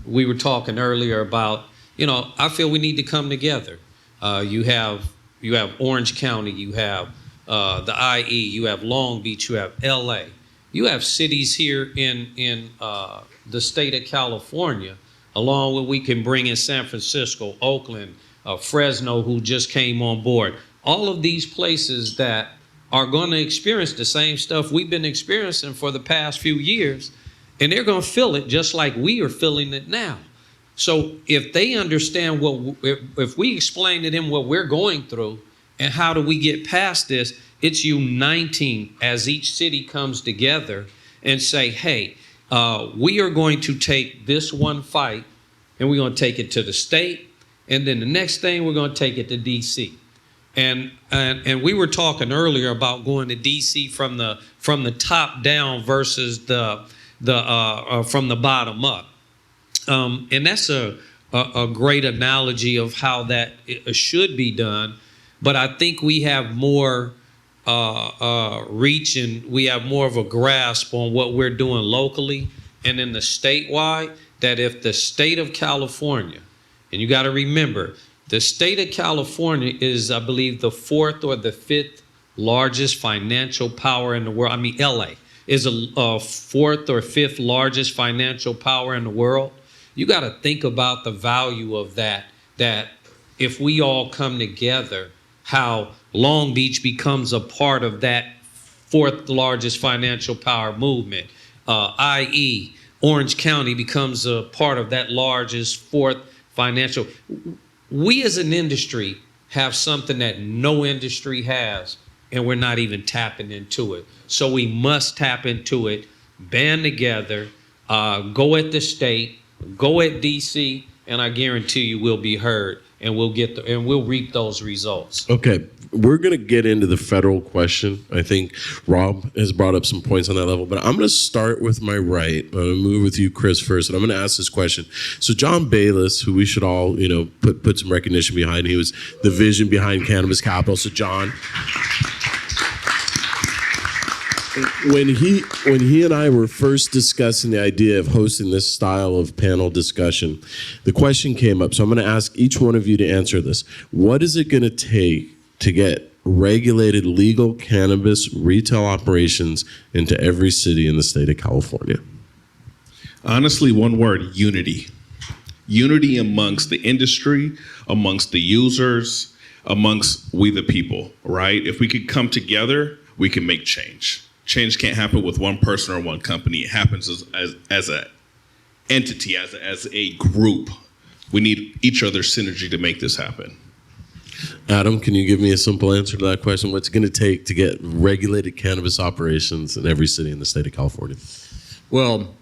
we were talking earlier about, I feel we need to come together. You have Orange County, you have the IE, you have Long Beach, you have LA. You have cities here in the state of California, along with we can bring in San Francisco, Oakland, Fresno, who just came on board. All of these places that are going to experience the same stuff we've been experiencing for the past few years, and they're going to feel it just like we are feeling it now. So if they understand if we explain to them what we're going through and how do we get past this, it's uniting as each city comes together and say, hey, we are going to take this one fight and we're going to take it to the state. And then the next thing, we're going to take it to DC. And we were talking earlier about going to DC from the top down versus the from the bottom up. And that's a great analogy of how that should be done. But I think we have more reach and we have more of a grasp on what we're doing locally and in the statewide, that if the state of California, and you got to remember, the state of California is, I believe, the 4th or the 5th largest financial power in the world. I mean, LA is a 4th or 5th largest financial power in the world. You got to think about the value of that if we all come together, how Long Beach becomes a part of that 4th largest financial power movement, i.e. Orange County becomes a part of that largest 4th financial. We as an industry have something that no industry has, and we're not even tapping into it. So we must tap into it, band together, go at the state, go at DC, and I guarantee you we'll be heard and we'll reap those results. Okay, we're going to get into the federal question. I think Rob has brought up some points on that level, but I'm going to start with my right. I'm going to move with you, Chris, first, and I'm going to ask this question. So John Bayless, who we should all, put some recognition behind, he was the vision behind Cannabis Capitol. So John, when he and I were first discussing the idea of hosting this style of panel discussion, the question came up. So I'm going to ask each one of you to answer this. What is it going to take to get regulated legal cannabis retail operations into every city in the state of California? Honestly, one word: unity. Unity amongst the industry, amongst the users, amongst we the people, right? If we could come together, we can make change. Change can't happen with one person or one company. It happens as an entity, as a group. We need each other's synergy to make this happen. Adam, can you give me a simple answer to that question? What's it going to take to get regulated cannabis operations in every city in the state of California? Well,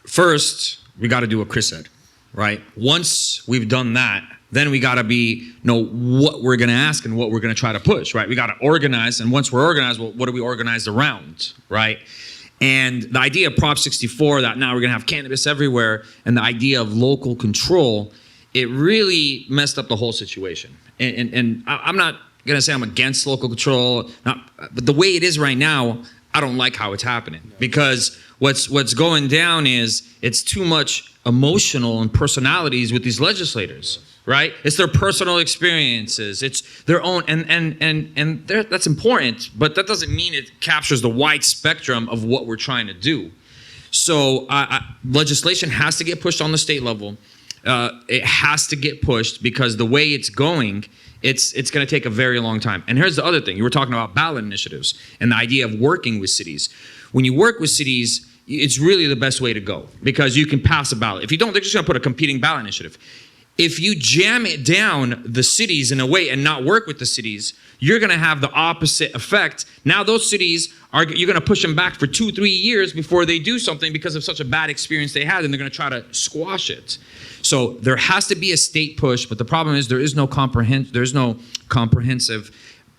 first, we got to do what Chris said, right? Once we've done that, then we got to know what we're going to ask and what we're going to try to push, right? We got to organize, and once we're organized, well, what do we organize around, right? And the idea of Prop 64, that now we're going to have cannabis everywhere, and the idea of local control, it really messed up the whole situation. And I'm not going to say I'm against local control, but the way it is right now, I don't like how it's happening. Because what's going down is it's too much emotional and personalities with these legislators, right? It's their personal experiences. It's their own, and that's important, but that doesn't mean it captures the wide spectrum of what we're trying to do. So legislation has to get pushed on the state level. It has to get pushed because the way it's going, it's going to take a very long time. And here's the other thing. You were talking about ballot initiatives and the idea of working with cities. When you work with cities, it's really the best way to go because you can pass a ballot. If you don't, they're just going to put a competing ballot initiative. If you jam it down the cities in a way and not work with the cities, you're going to have the opposite effect. Now those cities you're going to push them back for 2-3 years before they do something because of such a bad experience they had, and they're going to try to squash it. So there has to be a state push, but the problem is there's no comprehensive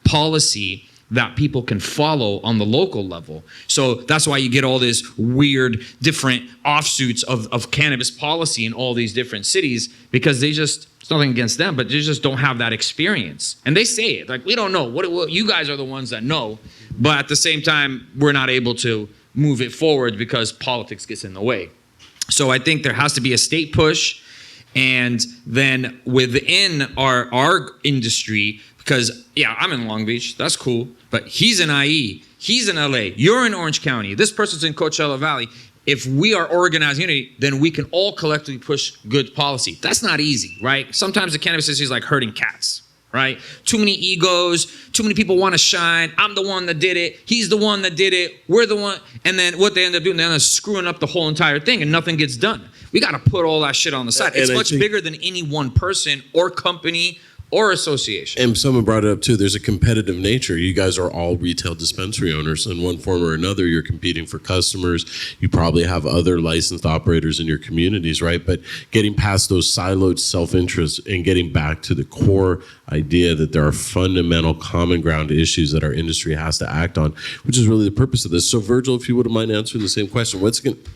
policy that people can follow on the local level. So that's why you get all this weird different offshoots of cannabis policy in all these different cities, because it's nothing against them, but they just don't have that experience. And they say it, like, we don't know. What you guys are the ones that know, but at the same time, we're not able to move it forward because politics gets in the way. So I think there has to be a state push, and then within our industry, because yeah, I'm in Long Beach, that's cool, but he's in IE, he's in LA, you're in Orange County, this person's in Coachella Valley. If we are organized unity, then we can all collectively push good policy. That's not easy, right? Sometimes the cannabis industry is like herding cats, right? Too many egos, too many people want to shine. I'm the one that did it. He's the one that did it. We're the one. And then what they end up doing, they end up screwing up the whole entire thing and nothing gets done. We got to put all that shit on the side. It's much bigger than any one person or company or association. And someone brought it up too. There's a competitive nature. You guys are all retail dispensary owners in one form or another. You're competing for customers. You probably have other licensed operators in your communities, right? But getting past those siloed self-interest and getting back to the core idea that there are fundamental common ground issues that our industry has to act on, which is really the purpose of this. So Virgil, if you wouldn't mind answering the same question, what's it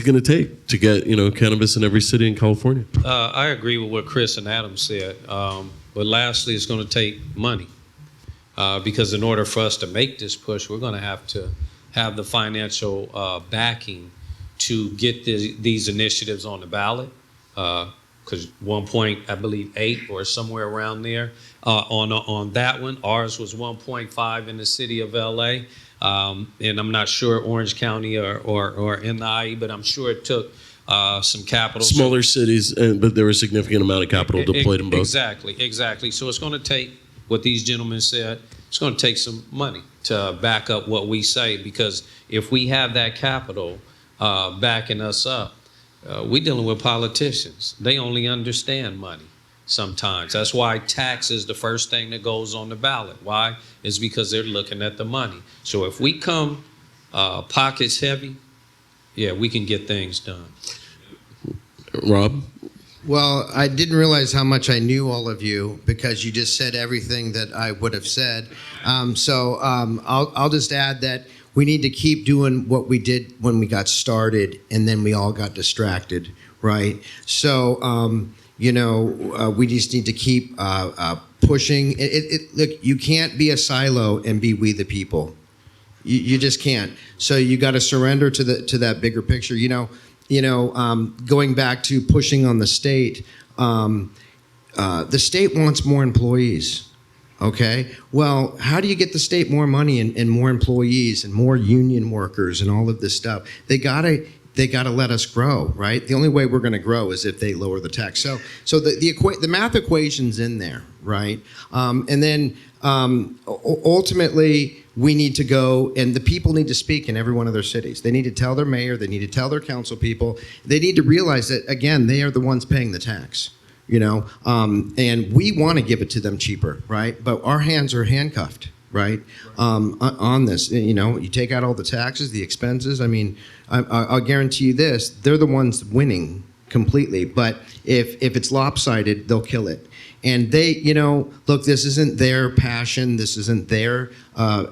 going to take to get cannabis in every city in California? I agree with what Chris and Adam said. But lastly, it's going to take money. Because in order for us to make this push, we're going to have the financial backing to get these initiatives on the ballot. Because 1 I believe 8 or somewhere around there on that one. Ours was 1.5 in the city of LA. And I'm not sure Orange County or NIE, but I'm sure it took some capital. Smaller cities, but there was a significant amount of capital deployed in both. Exactly. So it's going to take what these gentlemen said. It's going to take some money to back up what we say, because if we have that capital backing us up, we're dealing with politicians. They only understand money. Sometimes. That's why tax is the first thing that goes on the ballot. Why? It's because they're looking at the money. So if we come pockets heavy, yeah, we can get things done. Rob? Well, I didn't realize how much I knew all of you because you just said everything that I would have said. I'll just add that we need to keep doing what we did when we got started, and then we all got distracted, right? So, we just need to keep pushing. Look, you can't be a silo and be we the people. You just can't. So you got to surrender to that bigger picture. Going back to pushing on the state wants more employees. Okay. Well, how do you get the state more money and more employees and more union workers and all of this stuff? They gotta let us grow, right? The only way we're going to grow is if they lower the tax. So the math equation's in there, right? And then ultimately we need to go, and the people need to speak in every one of their cities. They need to tell their mayor, they need to tell their council people. They need to realize that, again, they are the ones paying the tax, and we want to give it to them cheaper, right? But our hands are handcuffed, right? On this, you take out all the taxes, the expenses. I mean, I'll guarantee you this: they're the ones winning completely. But if it's lopsided, they'll kill it. And they, look, this isn't their passion, this isn't their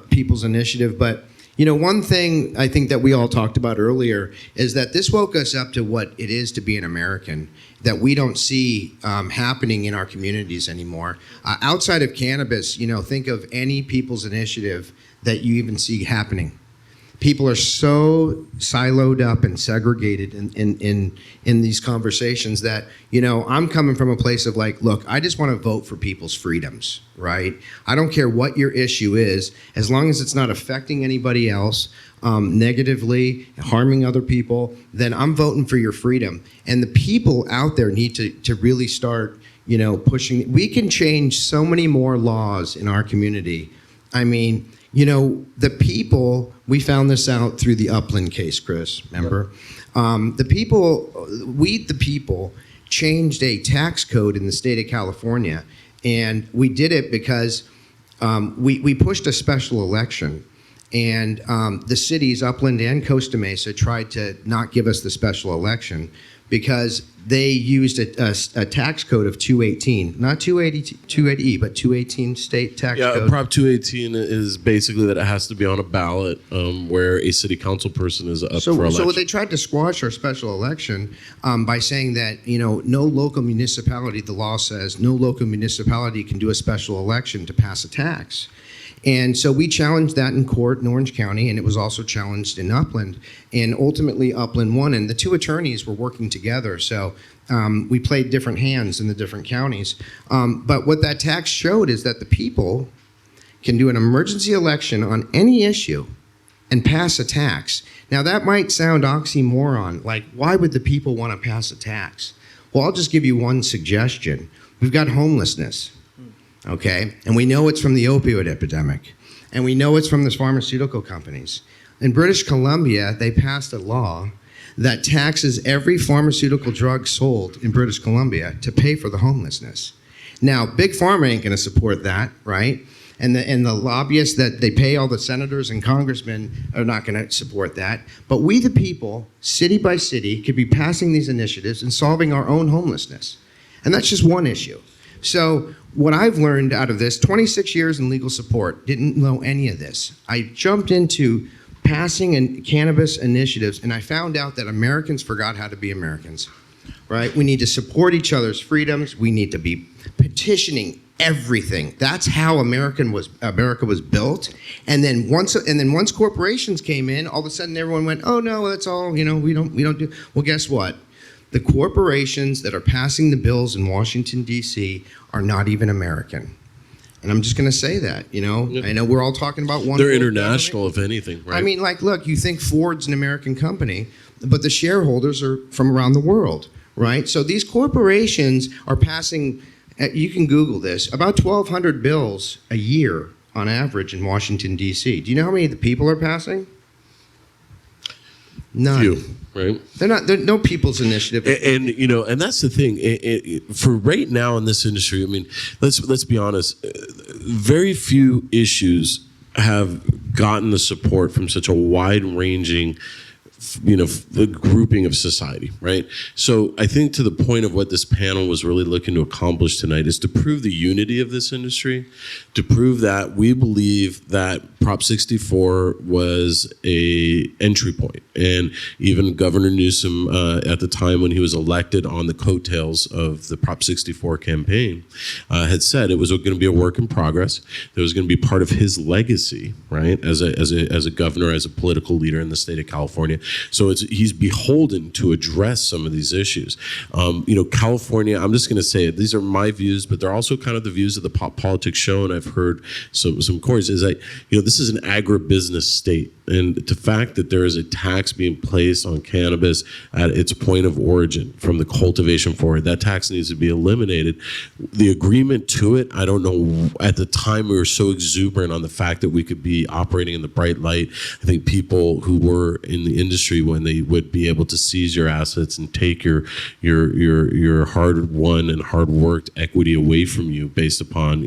people's initiative. But one thing I think that we all talked about earlier is that this woke us up to what it is to be an American that we don't see happening in our communities anymore. Outside of cannabis, think of any people's initiative that you even see happening. People are so siloed up and segregated in these conversations that, I'm coming from a place of like, look, I just want to vote for people's freedoms, right? I don't care what your issue is, as long as it's not affecting anybody else negatively, harming other people, then I'm voting for your freedom. And the people out there need to really start, pushing. We can change so many more laws in our community. I mean, the people, we found this out through the Upland case, Chris, remember? The people changed a tax code in the state of California, and we did it because we pushed a special election, and the cities, Upland and Costa Mesa, tried to not give us the special election because they used a tax code of 218, not 280E, but 218 state tax code. Yeah, Prop 218 is basically that it has to be on a ballot where a city council person is up for election. So they tried to squash our special election by saying that, no local municipality, the law says, no local municipality can do a special election to pass a tax. And so we challenged that in court in Orange County, and it was also challenged in Upland. And ultimately, Upland won, and the two attorneys were working together. So we played different hands in the different counties. But what that tax showed is that the people can do an emergency election on any issue and pass a tax. Now, that might sound oxymoron. Like, why would the people want to pass a tax? Well, I'll just give you one suggestion. We've got homelessness. Okay, and we know it's from the opioid epidemic, and we know it's from the pharmaceutical companies. In British Columbia, they passed a law that taxes every pharmaceutical drug sold in British Columbia to pay for the homelessness. Now, Big Pharma ain't gonna support that, right? And the lobbyists that they pay, all the senators and congressmen, are not gonna support that. But we, the people, city by city, could be passing these initiatives and solving our own homelessness. And that's just one issue. So what I've learned out of this, 26 years in legal support, didn't know any of this. I jumped into passing cannabis initiatives, and I found out that Americans forgot how to be Americans, right? We need to support each other's freedoms. We need to be petitioning everything. That's how America was built. And then once corporations came in, all of a sudden everyone went, oh no, that's all, we don't do. Well, guess what? The corporations that are passing the bills in Washington, D.C. are not even American. And I'm just going to say that, I know we're all talking about one. They're international, if anything, right? I mean, look, you think Ford's an American company, but the shareholders are from around the world, right? So these corporations are passing, you can Google this, about 1,200 bills a year on average in Washington, D.C. Do you know how many the people are passing? None. Few, right? They're no people's initiative. And that's the thing. For right now in this industry, I mean, let's be honest. Very few issues have gotten the support from such a wide-ranging, grouping of society, right? So I think to the point of what this panel was really looking to accomplish tonight is to prove the unity of this industry, to prove that we believe that Prop 64 was a entry point. And even Governor Newsom, at the time when he was elected on the coattails of the Prop 64 campaign, had said it was going to be a work in progress. It was going to be part of his legacy, right, as a governor, as a political leader in the state of California. So he's beholden to address some of these issues. California, I'm just going to say it, these are my views, but they're also kind of the views of the Pop Politics show, and I've heard some cores, is that, this is an agribusiness state. And the fact that there is a tax being placed on cannabis at its point of origin from the cultivation forward, that tax needs to be eliminated. The agreement to it, I don't know, at the time we were so exuberant on the fact that we could be operating in the bright light. I think people who were in the industry, when they would be able to seize your assets and take your hard-won and hard-worked equity away from you based upon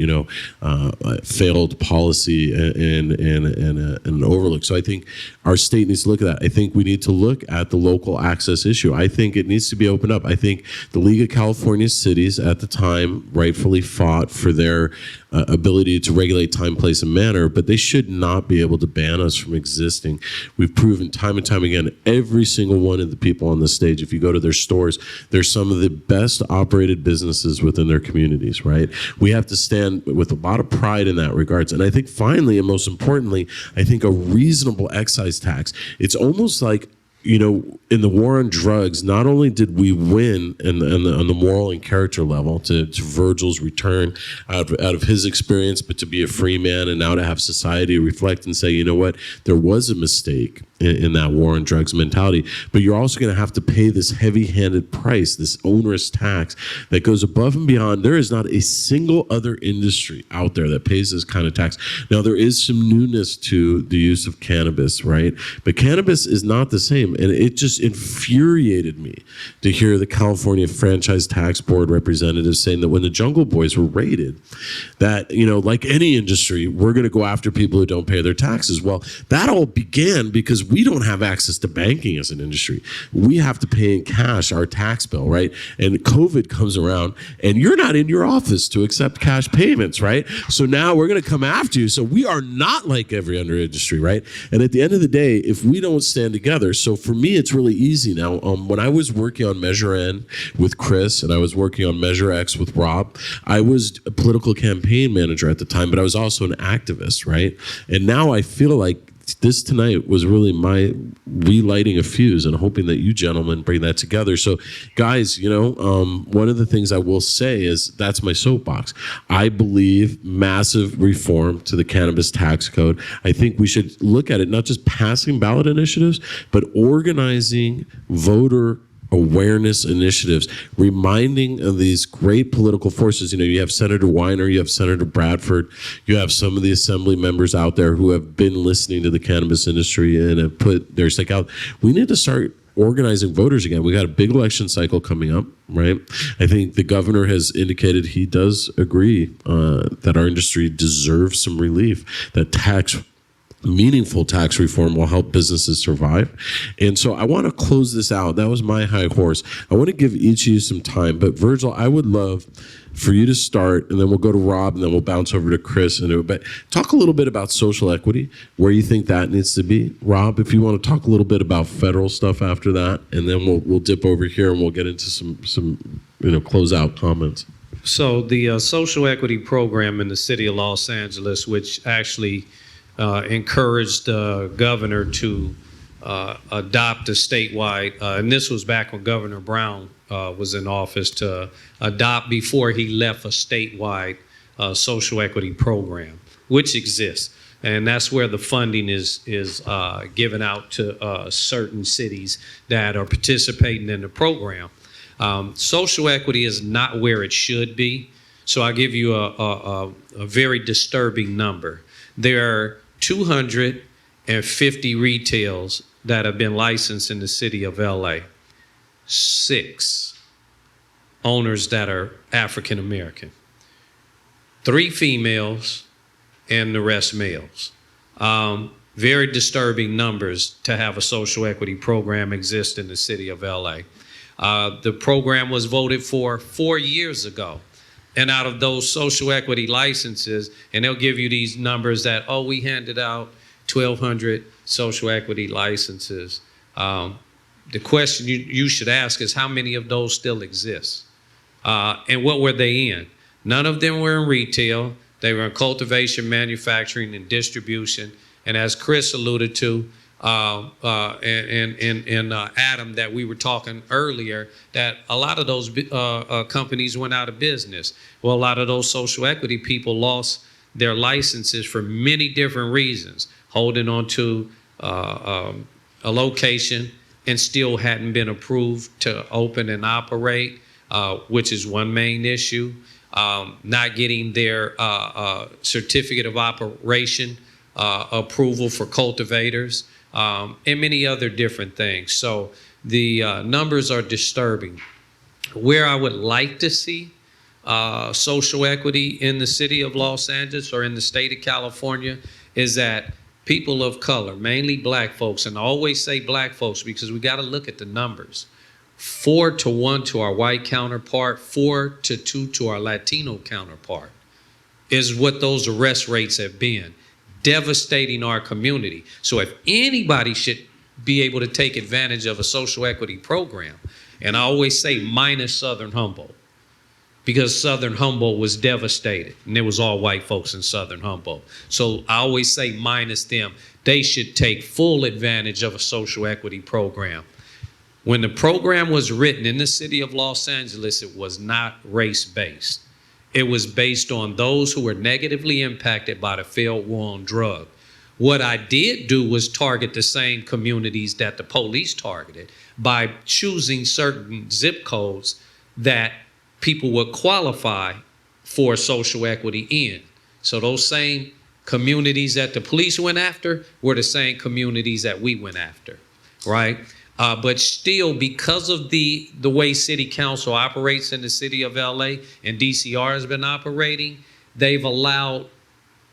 failed policy and an overlook. So I think our state needs to look at that. I think we need to look at the local access issue. I think it needs to be opened up. I think the League of California Cities at the time rightfully fought for their ability to regulate time, place, and manner, but they should not be able to ban us from existing. We've proven time and time again, every single one of the people on the stage, if you go to their stores, they're some of the best operated businesses within their communities, right? We have to stand with a lot of pride in that regards. And I think finally, and most importantly, I think a reasonable excise tax. It's almost like, in the war on drugs, not only did we win on the moral and character level to Virgil's return out of his experience, but to be a free man and now to have society reflect and say, you know what, there was a mistake in that war on drugs mentality, but you're also going to have to pay this heavy-handed price, this onerous tax that goes above and beyond. There is not a single other industry out there that pays this kind of tax. Now, there is some newness to the use of cannabis, right? But cannabis is not the same, and it just infuriated me to hear the California Franchise Tax Board representatives saying that when the Jungle Boys were raided, that, like any industry, we're going to go after people who don't pay their taxes. Well, that all began because we don't have access to banking as an industry. We have to pay in cash our tax bill, right? And COVID comes around and you're not in your office to accept cash payments, right? So now we're going to come after you. So we are not like every other industry, right? And at the end of the day, if we don't stand together, so for me, it's really easy now. When I was working on Measure N with Chris and I was working on Measure X with Rob, I was a political campaign manager at the time, but I was also an activist, right? And now I feel like this tonight was really my relighting a fuse and hoping that you gentlemen bring that together. So guys, one of the things I will say is that's my soapbox. I believe massive reform to the cannabis tax code. I think we should look at it, not just passing ballot initiatives, but organizing voter awareness initiatives, reminding of these great political forces. You have Senator Weiner, you have Senator Bradford, you have some of the assembly members out there who have been listening to the cannabis industry and have put their stake out. We need to start organizing voters again. We got a big election cycle coming up, right? I think the governor has indicated he does agree that our industry deserves some relief, that meaningful tax reform will help businesses survive. And so I want to close this out. That was my high horse. I want to give each of you some time, but Virgil, I would love for you to start, and then we'll go to Rob, and then we'll bounce over to Chris. But talk a little bit about social equity, where you think that needs to be. Rob, if you want to talk a little bit about federal stuff after that, and then we'll dip over here and we'll get into some close-out comments. So the social equity program in the city of Los Angeles, which actually encouraged the governor to adopt a statewide, and this was back when Governor Brown was in office, to adopt before he left a statewide social equity program, which exists. And that's where the funding is given out to certain cities that are participating in the program. Social equity is not where it should be. So I'll give you a very disturbing number. There are 250 retails that have been licensed in the city of LA. 6 owners that are African American. 3 females and the rest males. Very disturbing numbers to have a social equity program exist in the city of LA. The program was voted for 4 years ago. And out of those social equity licenses, and they'll give you these numbers that, we handed out 1,200 social equity licenses. The question you should ask is how many of those still exist? And what were they in? None of them were in retail. They were in cultivation, manufacturing, and distribution. And as Chris alluded to, and Adam, that we were talking earlier, that a lot of those companies went out of business. Well, a lot of those social equity people lost their licenses for many different reasons, holding on to a location and still hadn't been approved to open and operate, which is one main issue. Not getting their certificate of operation approval for cultivators. And many other different things. So the numbers are disturbing. Where I would like to see social equity in the city of Los Angeles or in the state of California is that people of color, mainly black folks, and I always say black folks because we got to look at the numbers. 4-1 to our white counterpart, 4-2 to our Latino counterpart is what those arrest rates have been. Devastating our community. So if anybody should be able to take advantage of a social equity program, and I always say minus Southern Humboldt, because Southern Humboldt was devastated, and it was all white folks in Southern Humboldt. So I always say minus them. They should take full advantage of a social equity program. When the program was written in the city of Los Angeles, it was not race-based. It was based on those who were negatively impacted by the failed war on drug. What I did do was target the same communities that the police targeted by choosing certain zip codes that people would qualify for social equity in. So those same communities that the police went after were the same communities that we went after, right? But still, because of the way city council operates in the city of LA and DCR has been operating, they've allowed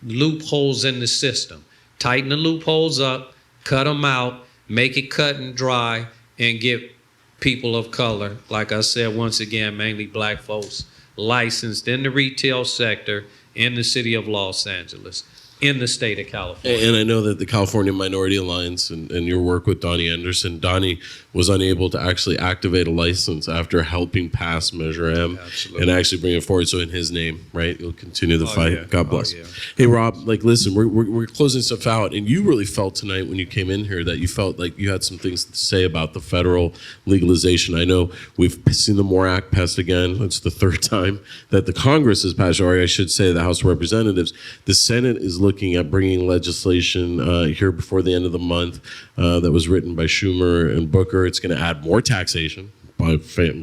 loopholes in the system. Tighten the loopholes up, cut them out, make it cut and dry, and get people of color, like I said, once again, mainly black folks, licensed in the retail sector in the city of Los Angeles, in the state of California. And I know that the California Minority Alliance and your work with Donnie Anderson, Donnie was unable to actually activate a license after helping pass Measure M and actually bring it forward. So in his name, right, you'll continue the fight. Yeah. God bless. Yeah. Hey, Rob, like, listen, we're closing stuff out. And you really felt tonight when you came in here that you felt like you had some things to say about the federal legalization. I know we've seen the MORE Act passed again. It's the third time that the Congress has passed, or I should say the House of Representatives. The Senate is looking at bringing legislation here before the end of the month that was written by Schumer and Booker. It's going to add more taxation, I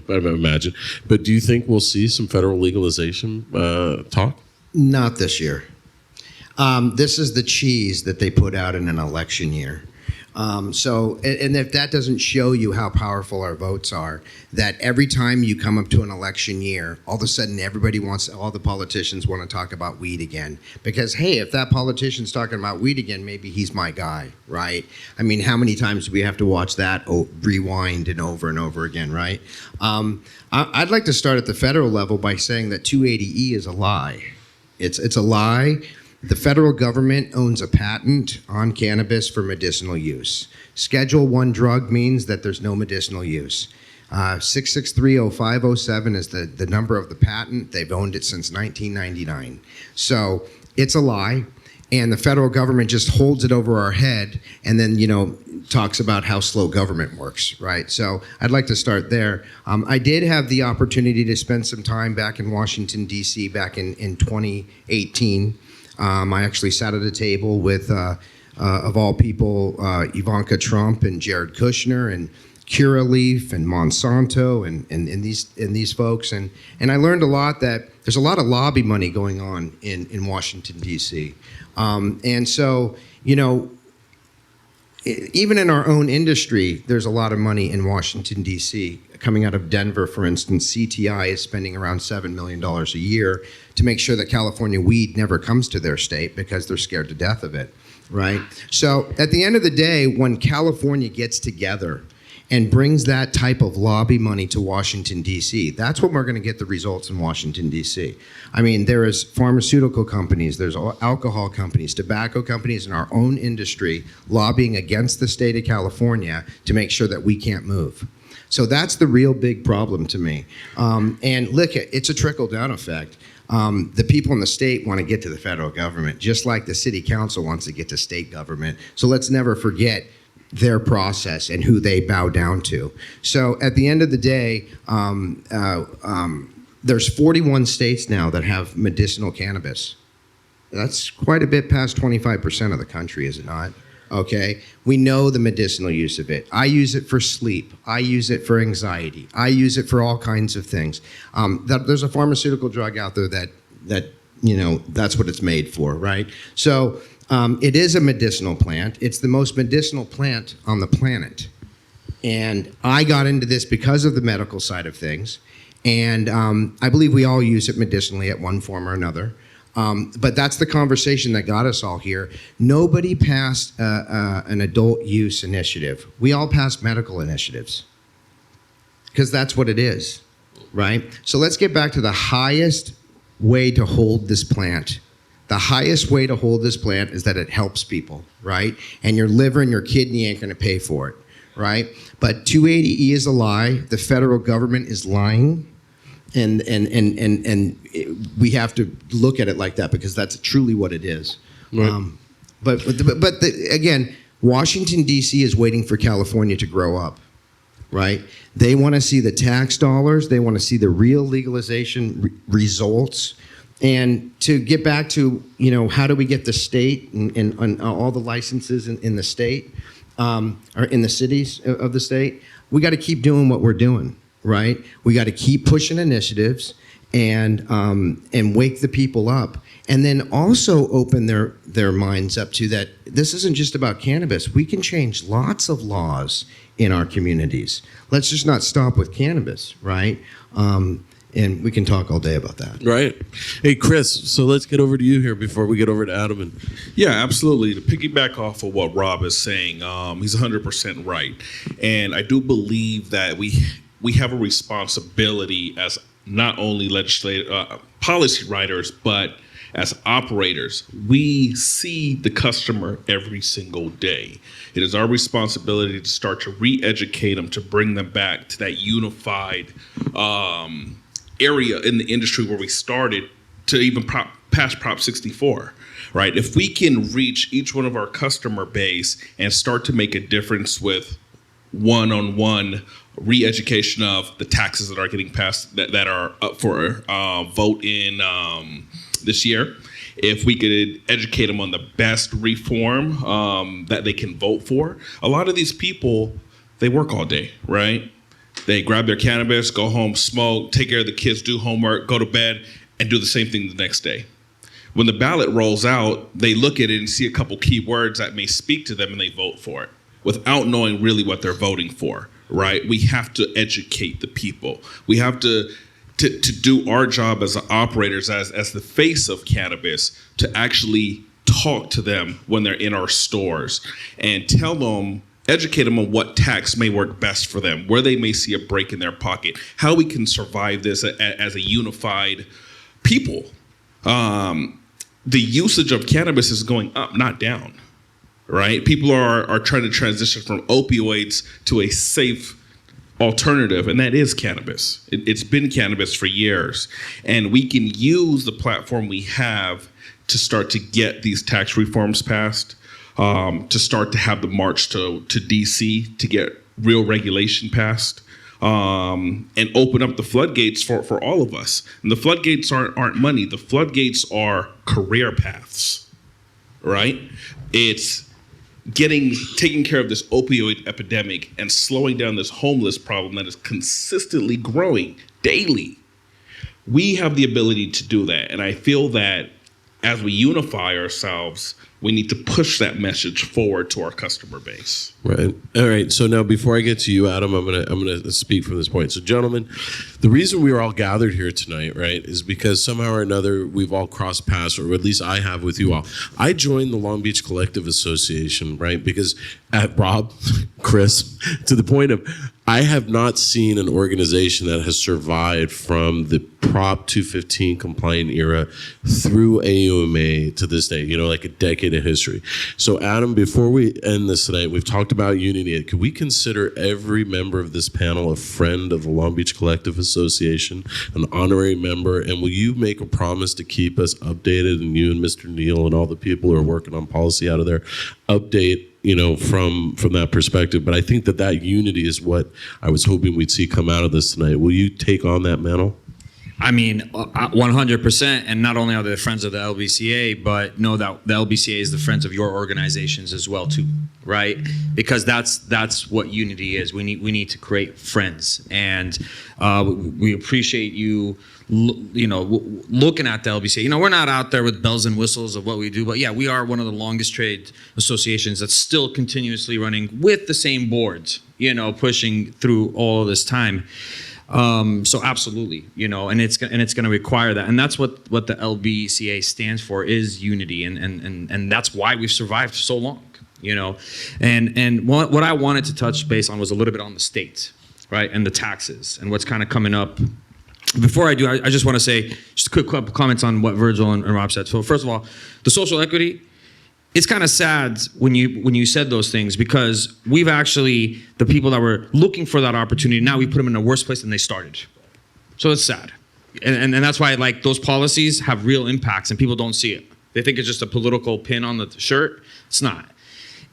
imagine. But do you think we'll see some federal legalization talk? Not this year. This is the cheese that they put out in an election year. And if that doesn't show you how powerful our votes are, that every time you come up to an election year, all of a sudden all the politicians want to talk about weed again. Because, hey, if that politician's talking about weed again, maybe he's my guy, right? I mean, how many times do we have to watch that rewind and over again, right? I'd like to start at the federal level by saying that 280E is a lie. It's a lie. The federal government owns a patent on cannabis for medicinal use. Schedule I drug means that there's no medicinal use. 6630507 is the number of the patent. They've owned it since 1999. So it's a lie, and the federal government just holds it over our head and then, talks about how slow government works, right? So I'd like to start there. I did have the opportunity to spend some time back in Washington, D.C. back in 2018. I actually sat at a table with, of all people, Ivanka Trump and Jared Kushner and Curaleaf and Monsanto and these folks. And I learned a lot that there's a lot of lobby money going on in Washington, D.C. And so, even in our own industry, there's a lot of money in Washington, D.C. Coming out of Denver, for instance, CTI is spending around $7 million a year to make sure that California weed never comes to their state because they're scared to death of it, right? So at the end of the day, when California gets together and brings that type of lobby money to Washington, D.C., that's when we're going to get the results in Washington, D.C. I mean, there is pharmaceutical companies, there's alcohol companies, tobacco companies in our own industry lobbying against the state of California to make sure that we can't move. So that's the real big problem to me. And look, it's a trickle-down effect. The people in the state want to get to the federal government, just like the city council wants to get to state government. So let's never forget their process and who they bow down to. So at the end of the day, there's 41 states now that have medicinal cannabis. That's quite a bit past 25% of the country, is it not? Okay, we know the medicinal use of it. I use it for sleep. I use it for anxiety. I use it for all kinds of things. There's a pharmaceutical drug out there that that's what it's made for, right? So it is a medicinal plant. It's the most medicinal plant on the planet. And I got into this because of the medical side of things. And I believe we all use it medicinally at one form or another. But that's the conversation that got us all here. Nobody passed an adult use initiative. We all passed medical initiatives because that's what it is, right? So let's get back to the highest way to hold this plant. The highest way to hold this plant is that it helps people, right? And your liver and your kidney ain't going to pay for it, right? But 280E is a lie. The federal government is lying. And we have to look at it like that because that's truly what it is. Right. Again, Washington, D.C. is waiting for California to grow up, right? They want to see the tax dollars. They want to see the real legalization results. And to get back to, how do we get the state and all the licenses in the state or in the cities of the state, we got to keep doing what we're doing. Right, we got to keep pushing initiatives and wake the people up, and then also open their minds up to that. This isn't just about cannabis. We can change lots of laws in our communities. Let's just not stop with cannabis, right? And we can talk all day about that. Right. Hey, Chris, so let's get over to you here before we get over to Adam. And Yeah, absolutely. To piggyback off of what Rob is saying, he's 100% right. And I do believe that we have a responsibility as not only policy writers, but as operators. We see the customer every single day. It is our responsibility to start to re-educate them, to bring them back to that unified area in the industry where we started, to even past Prop 64, right? If we can reach each one of our customer base and start to make a difference with one-on-one re-education of the taxes that are getting passed, that are up for vote in this year, if we could educate them on the best reform that they can vote for. A lot of these people, they work all day, right? They grab their cannabis, go home, smoke, take care of the kids, do homework, go to bed, and do the same thing the next day. When the ballot rolls out, they look at it and see a couple key words that may speak to them, and they vote for it without knowing really what they're voting for, right? We have to educate the people. We have to do our job as operators, as the face of cannabis, to actually talk to them when they're in our stores and tell them, educate them on what tax may work best for them, where they may see a break in their pocket, how we can survive this as a unified people. The usage of cannabis is going up, not down, right? People are trying to transition from opioids to a safe alternative, and that is cannabis. It's been cannabis for years, and we can use the platform we have to start to get these tax reforms passed, to start to have the march to DC to get real regulation passed, and open up the floodgates for all of us. And the floodgates aren't money. The floodgates are career paths, right? It's taking care of this opioid epidemic and slowing down this homeless problem that is consistently growing daily. We have the ability to do that. And I feel that as we unify ourselves, we need to push that message forward to our customer base. Right. All right. So now, before I get to you, Adam, I'm gonna speak from this point. So, gentlemen, the reason we are all gathered here tonight, right, is because somehow or another we've all crossed paths, or at least I have with you all. I joined the Long Beach Collective Association, right, because at Rob, Chris, to the point of I have not seen an organization that has survived from the Prop 215 compliant era through AUMA to this day, like a decade of history. So, Adam, before we end this tonight, we've talked about unity. Could we consider every member of this panel a friend of the Long Beach Collective Association, an honorary member, and will you make a promise to keep us updated, and you and Mr. Neal and all the people who are working on policy out of there update from that perspective? But I think that unity is what I was hoping we'd see come out of this tonight. Will you take on that mantle? I mean, 100%. And not only are they the friends of the LBCA, but know that the LBCA is the friends of your organizations as well, too, right? Because that's what unity is. We need to create friends, and we appreciate you. Looking at the LBCA, we're not out there with bells and whistles of what we do, but yeah, we are one of the longest trade associations that's still continuously running with the same boards, pushing through all of this time. So absolutely, and it's going to require that, and that's what the LBCA stands for, is unity, and that's why we've survived so long, And what I wanted to touch base on was a little bit on the states, right, and the taxes and what's kind of coming up. Before I do, I just want to say just a quick couple comments on what Virgil and Rob said. So first of all, the social equity. It's kind of sad when you said those things, because we've actually, the people that were looking for that opportunity, now we put them in a worse place than they started. So it's sad. And that's why those policies have real impacts and people don't see it. They think it's just a political pin on the shirt. It's not.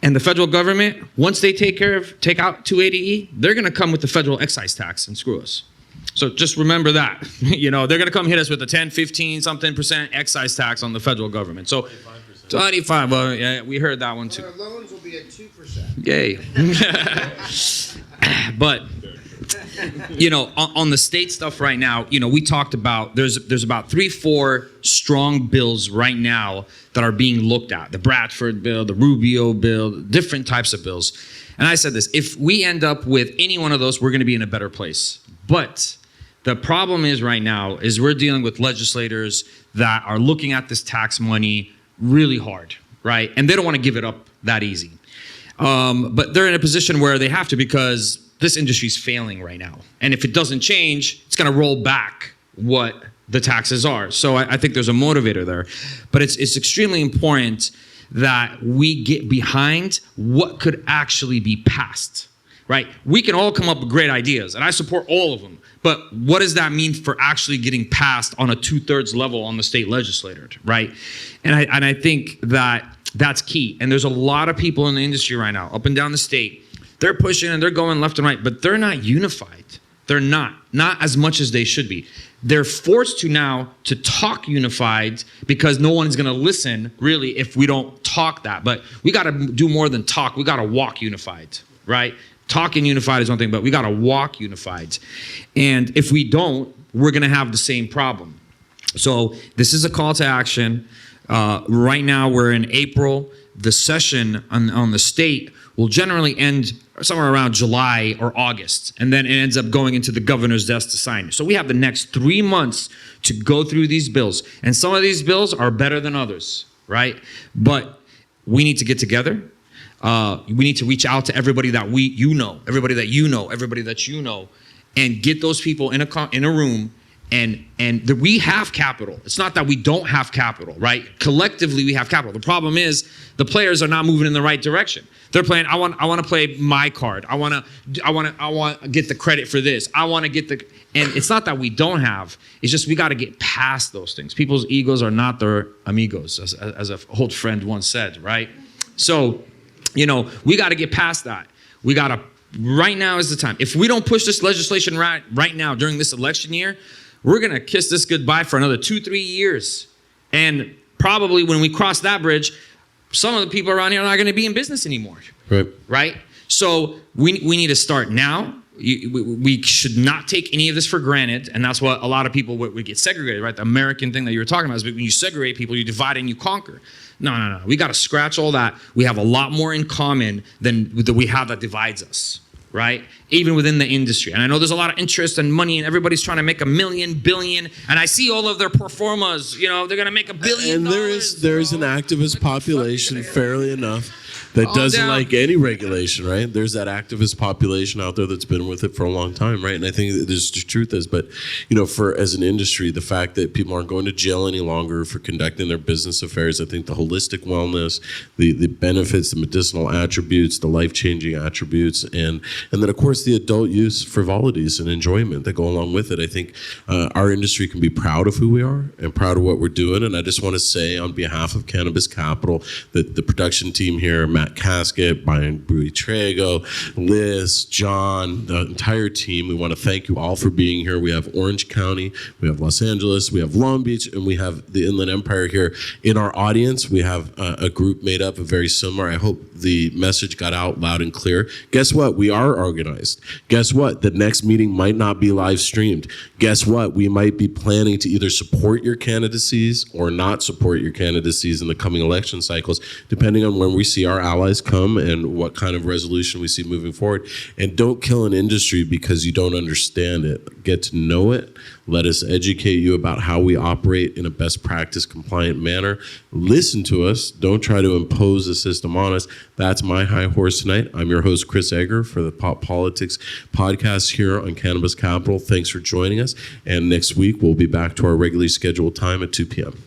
And the federal government, once they take out 280E, they're going to come with the federal excise tax and screw us. So just remember that. They're going to come hit us with a 10, 15 something % excise tax on the federal government. So 25. Well, yeah, we heard that one too. Our loans will be at 2%. Yay. But on the state stuff right now, we talked about there's about 3-4 strong bills right now that are being looked at. The Bradford bill, the Rubio bill, different types of bills. And I said this: if we end up with any one of those, we're going to be in a better place. But The problem is right now is we're dealing with legislators that are looking at this tax money really hard, right? And they don't want to give it up that easy. But they're in a position where they have to because this industry is failing right now. And if it doesn't change, it's going to roll back what the taxes are. So I think there's a motivator there. But it's extremely important that we get behind what could actually be passed, right? We can all come up with great ideas, and I support all of them. But what does that mean for actually getting passed on a 2/3 level on the state legislature, right? And I think that that's key. And there's a lot of people in the industry right now, up and down the state. They're pushing and they're going left and right, but they're not unified. They're not as much as they should be. They're forced to now to talk unified because no one's going to listen really if we don't talk that. But we got to do more than talk. We got to walk unified, right? Talking unified is one thing, but we got to walk unified. And if we don't, we're going to have the same problem. So this is a call to action. Right now, we're in April. The session on the state will generally end somewhere around July or August, and then it ends up going into the governor's desk to sign. So we have the next 3 months to go through these bills. And some of these bills are better than others, right? But we need to get together. We need to reach out to everybody that everybody that you know, and get those people in a room. And we have capital. It's not that we don't have capital, right? Collectively, we have capital. The problem is the players are not moving in the right direction. They're playing. I want to play my card. I want to get the credit for this. I want to get the. And it's not that we don't have. It's just we got to get past those things. People's egos are not their amigos, as an old friend once said, right? So, we got to get past that. We got to. Right now is the time. If we don't push this legislation right now during this election year, we're going to kiss this goodbye for another 2-3 years. And probably when we cross that bridge, some of the people around here are not going to be in business anymore. Right? So we need to start now. We should not take any of this for granted. And that's what a lot of people would get segregated, right? The American thing that you were talking about is when you segregate people, you divide and you conquer. No. We got to scratch all that. We have a lot more in common than we have that divides us. Right? Even within the industry. And I know there's a lot of interest and money and everybody's trying to make $1 million, billion. And I see all of their performas, they're going to make $1 billion. And there is an activist population, fairly enough, that doesn't like any regulation, right? There's that activist population out there that's been with it for a long time, right? And I think the truth is, but as an industry, the fact that people aren't going to jail any longer for conducting their business affairs, I think the holistic wellness, the benefits, the medicinal attributes, the life-changing attributes, and then of course the adult use frivolities and enjoyment that go along with it. I think our industry can be proud of who we are and proud of what we're doing. And I just want to say on behalf of Cannabis Capitol that the production team here, Matt Casket, Brian Buitrego, Liz, John, the entire team, we want to thank you all for being here. We have Orange County, we have Los Angeles, we have Long Beach, and we have the Inland Empire here. In our audience, we have a group made up of very similar. I hope the message got out loud and clear. Guess what? We are organized. Guess what? The next meeting might not be live streamed. Guess what? We might be planning to either support your candidacies or not support your candidacies in the coming election cycles, depending on when we see our allies come and what kind of resolution we see moving forward. And don't kill an industry because you don't understand it. Get to know it. Let us educate you about how we operate in a best practice compliant manner. Listen to us. Don't try to impose a system on us. That's my high horse tonight. I'm your host, Chris Egger, for the Pop Politics podcast here on Cannabis Capitol. Thanks for joining us. And next week, we'll be back to our regularly scheduled time at 2 p.m.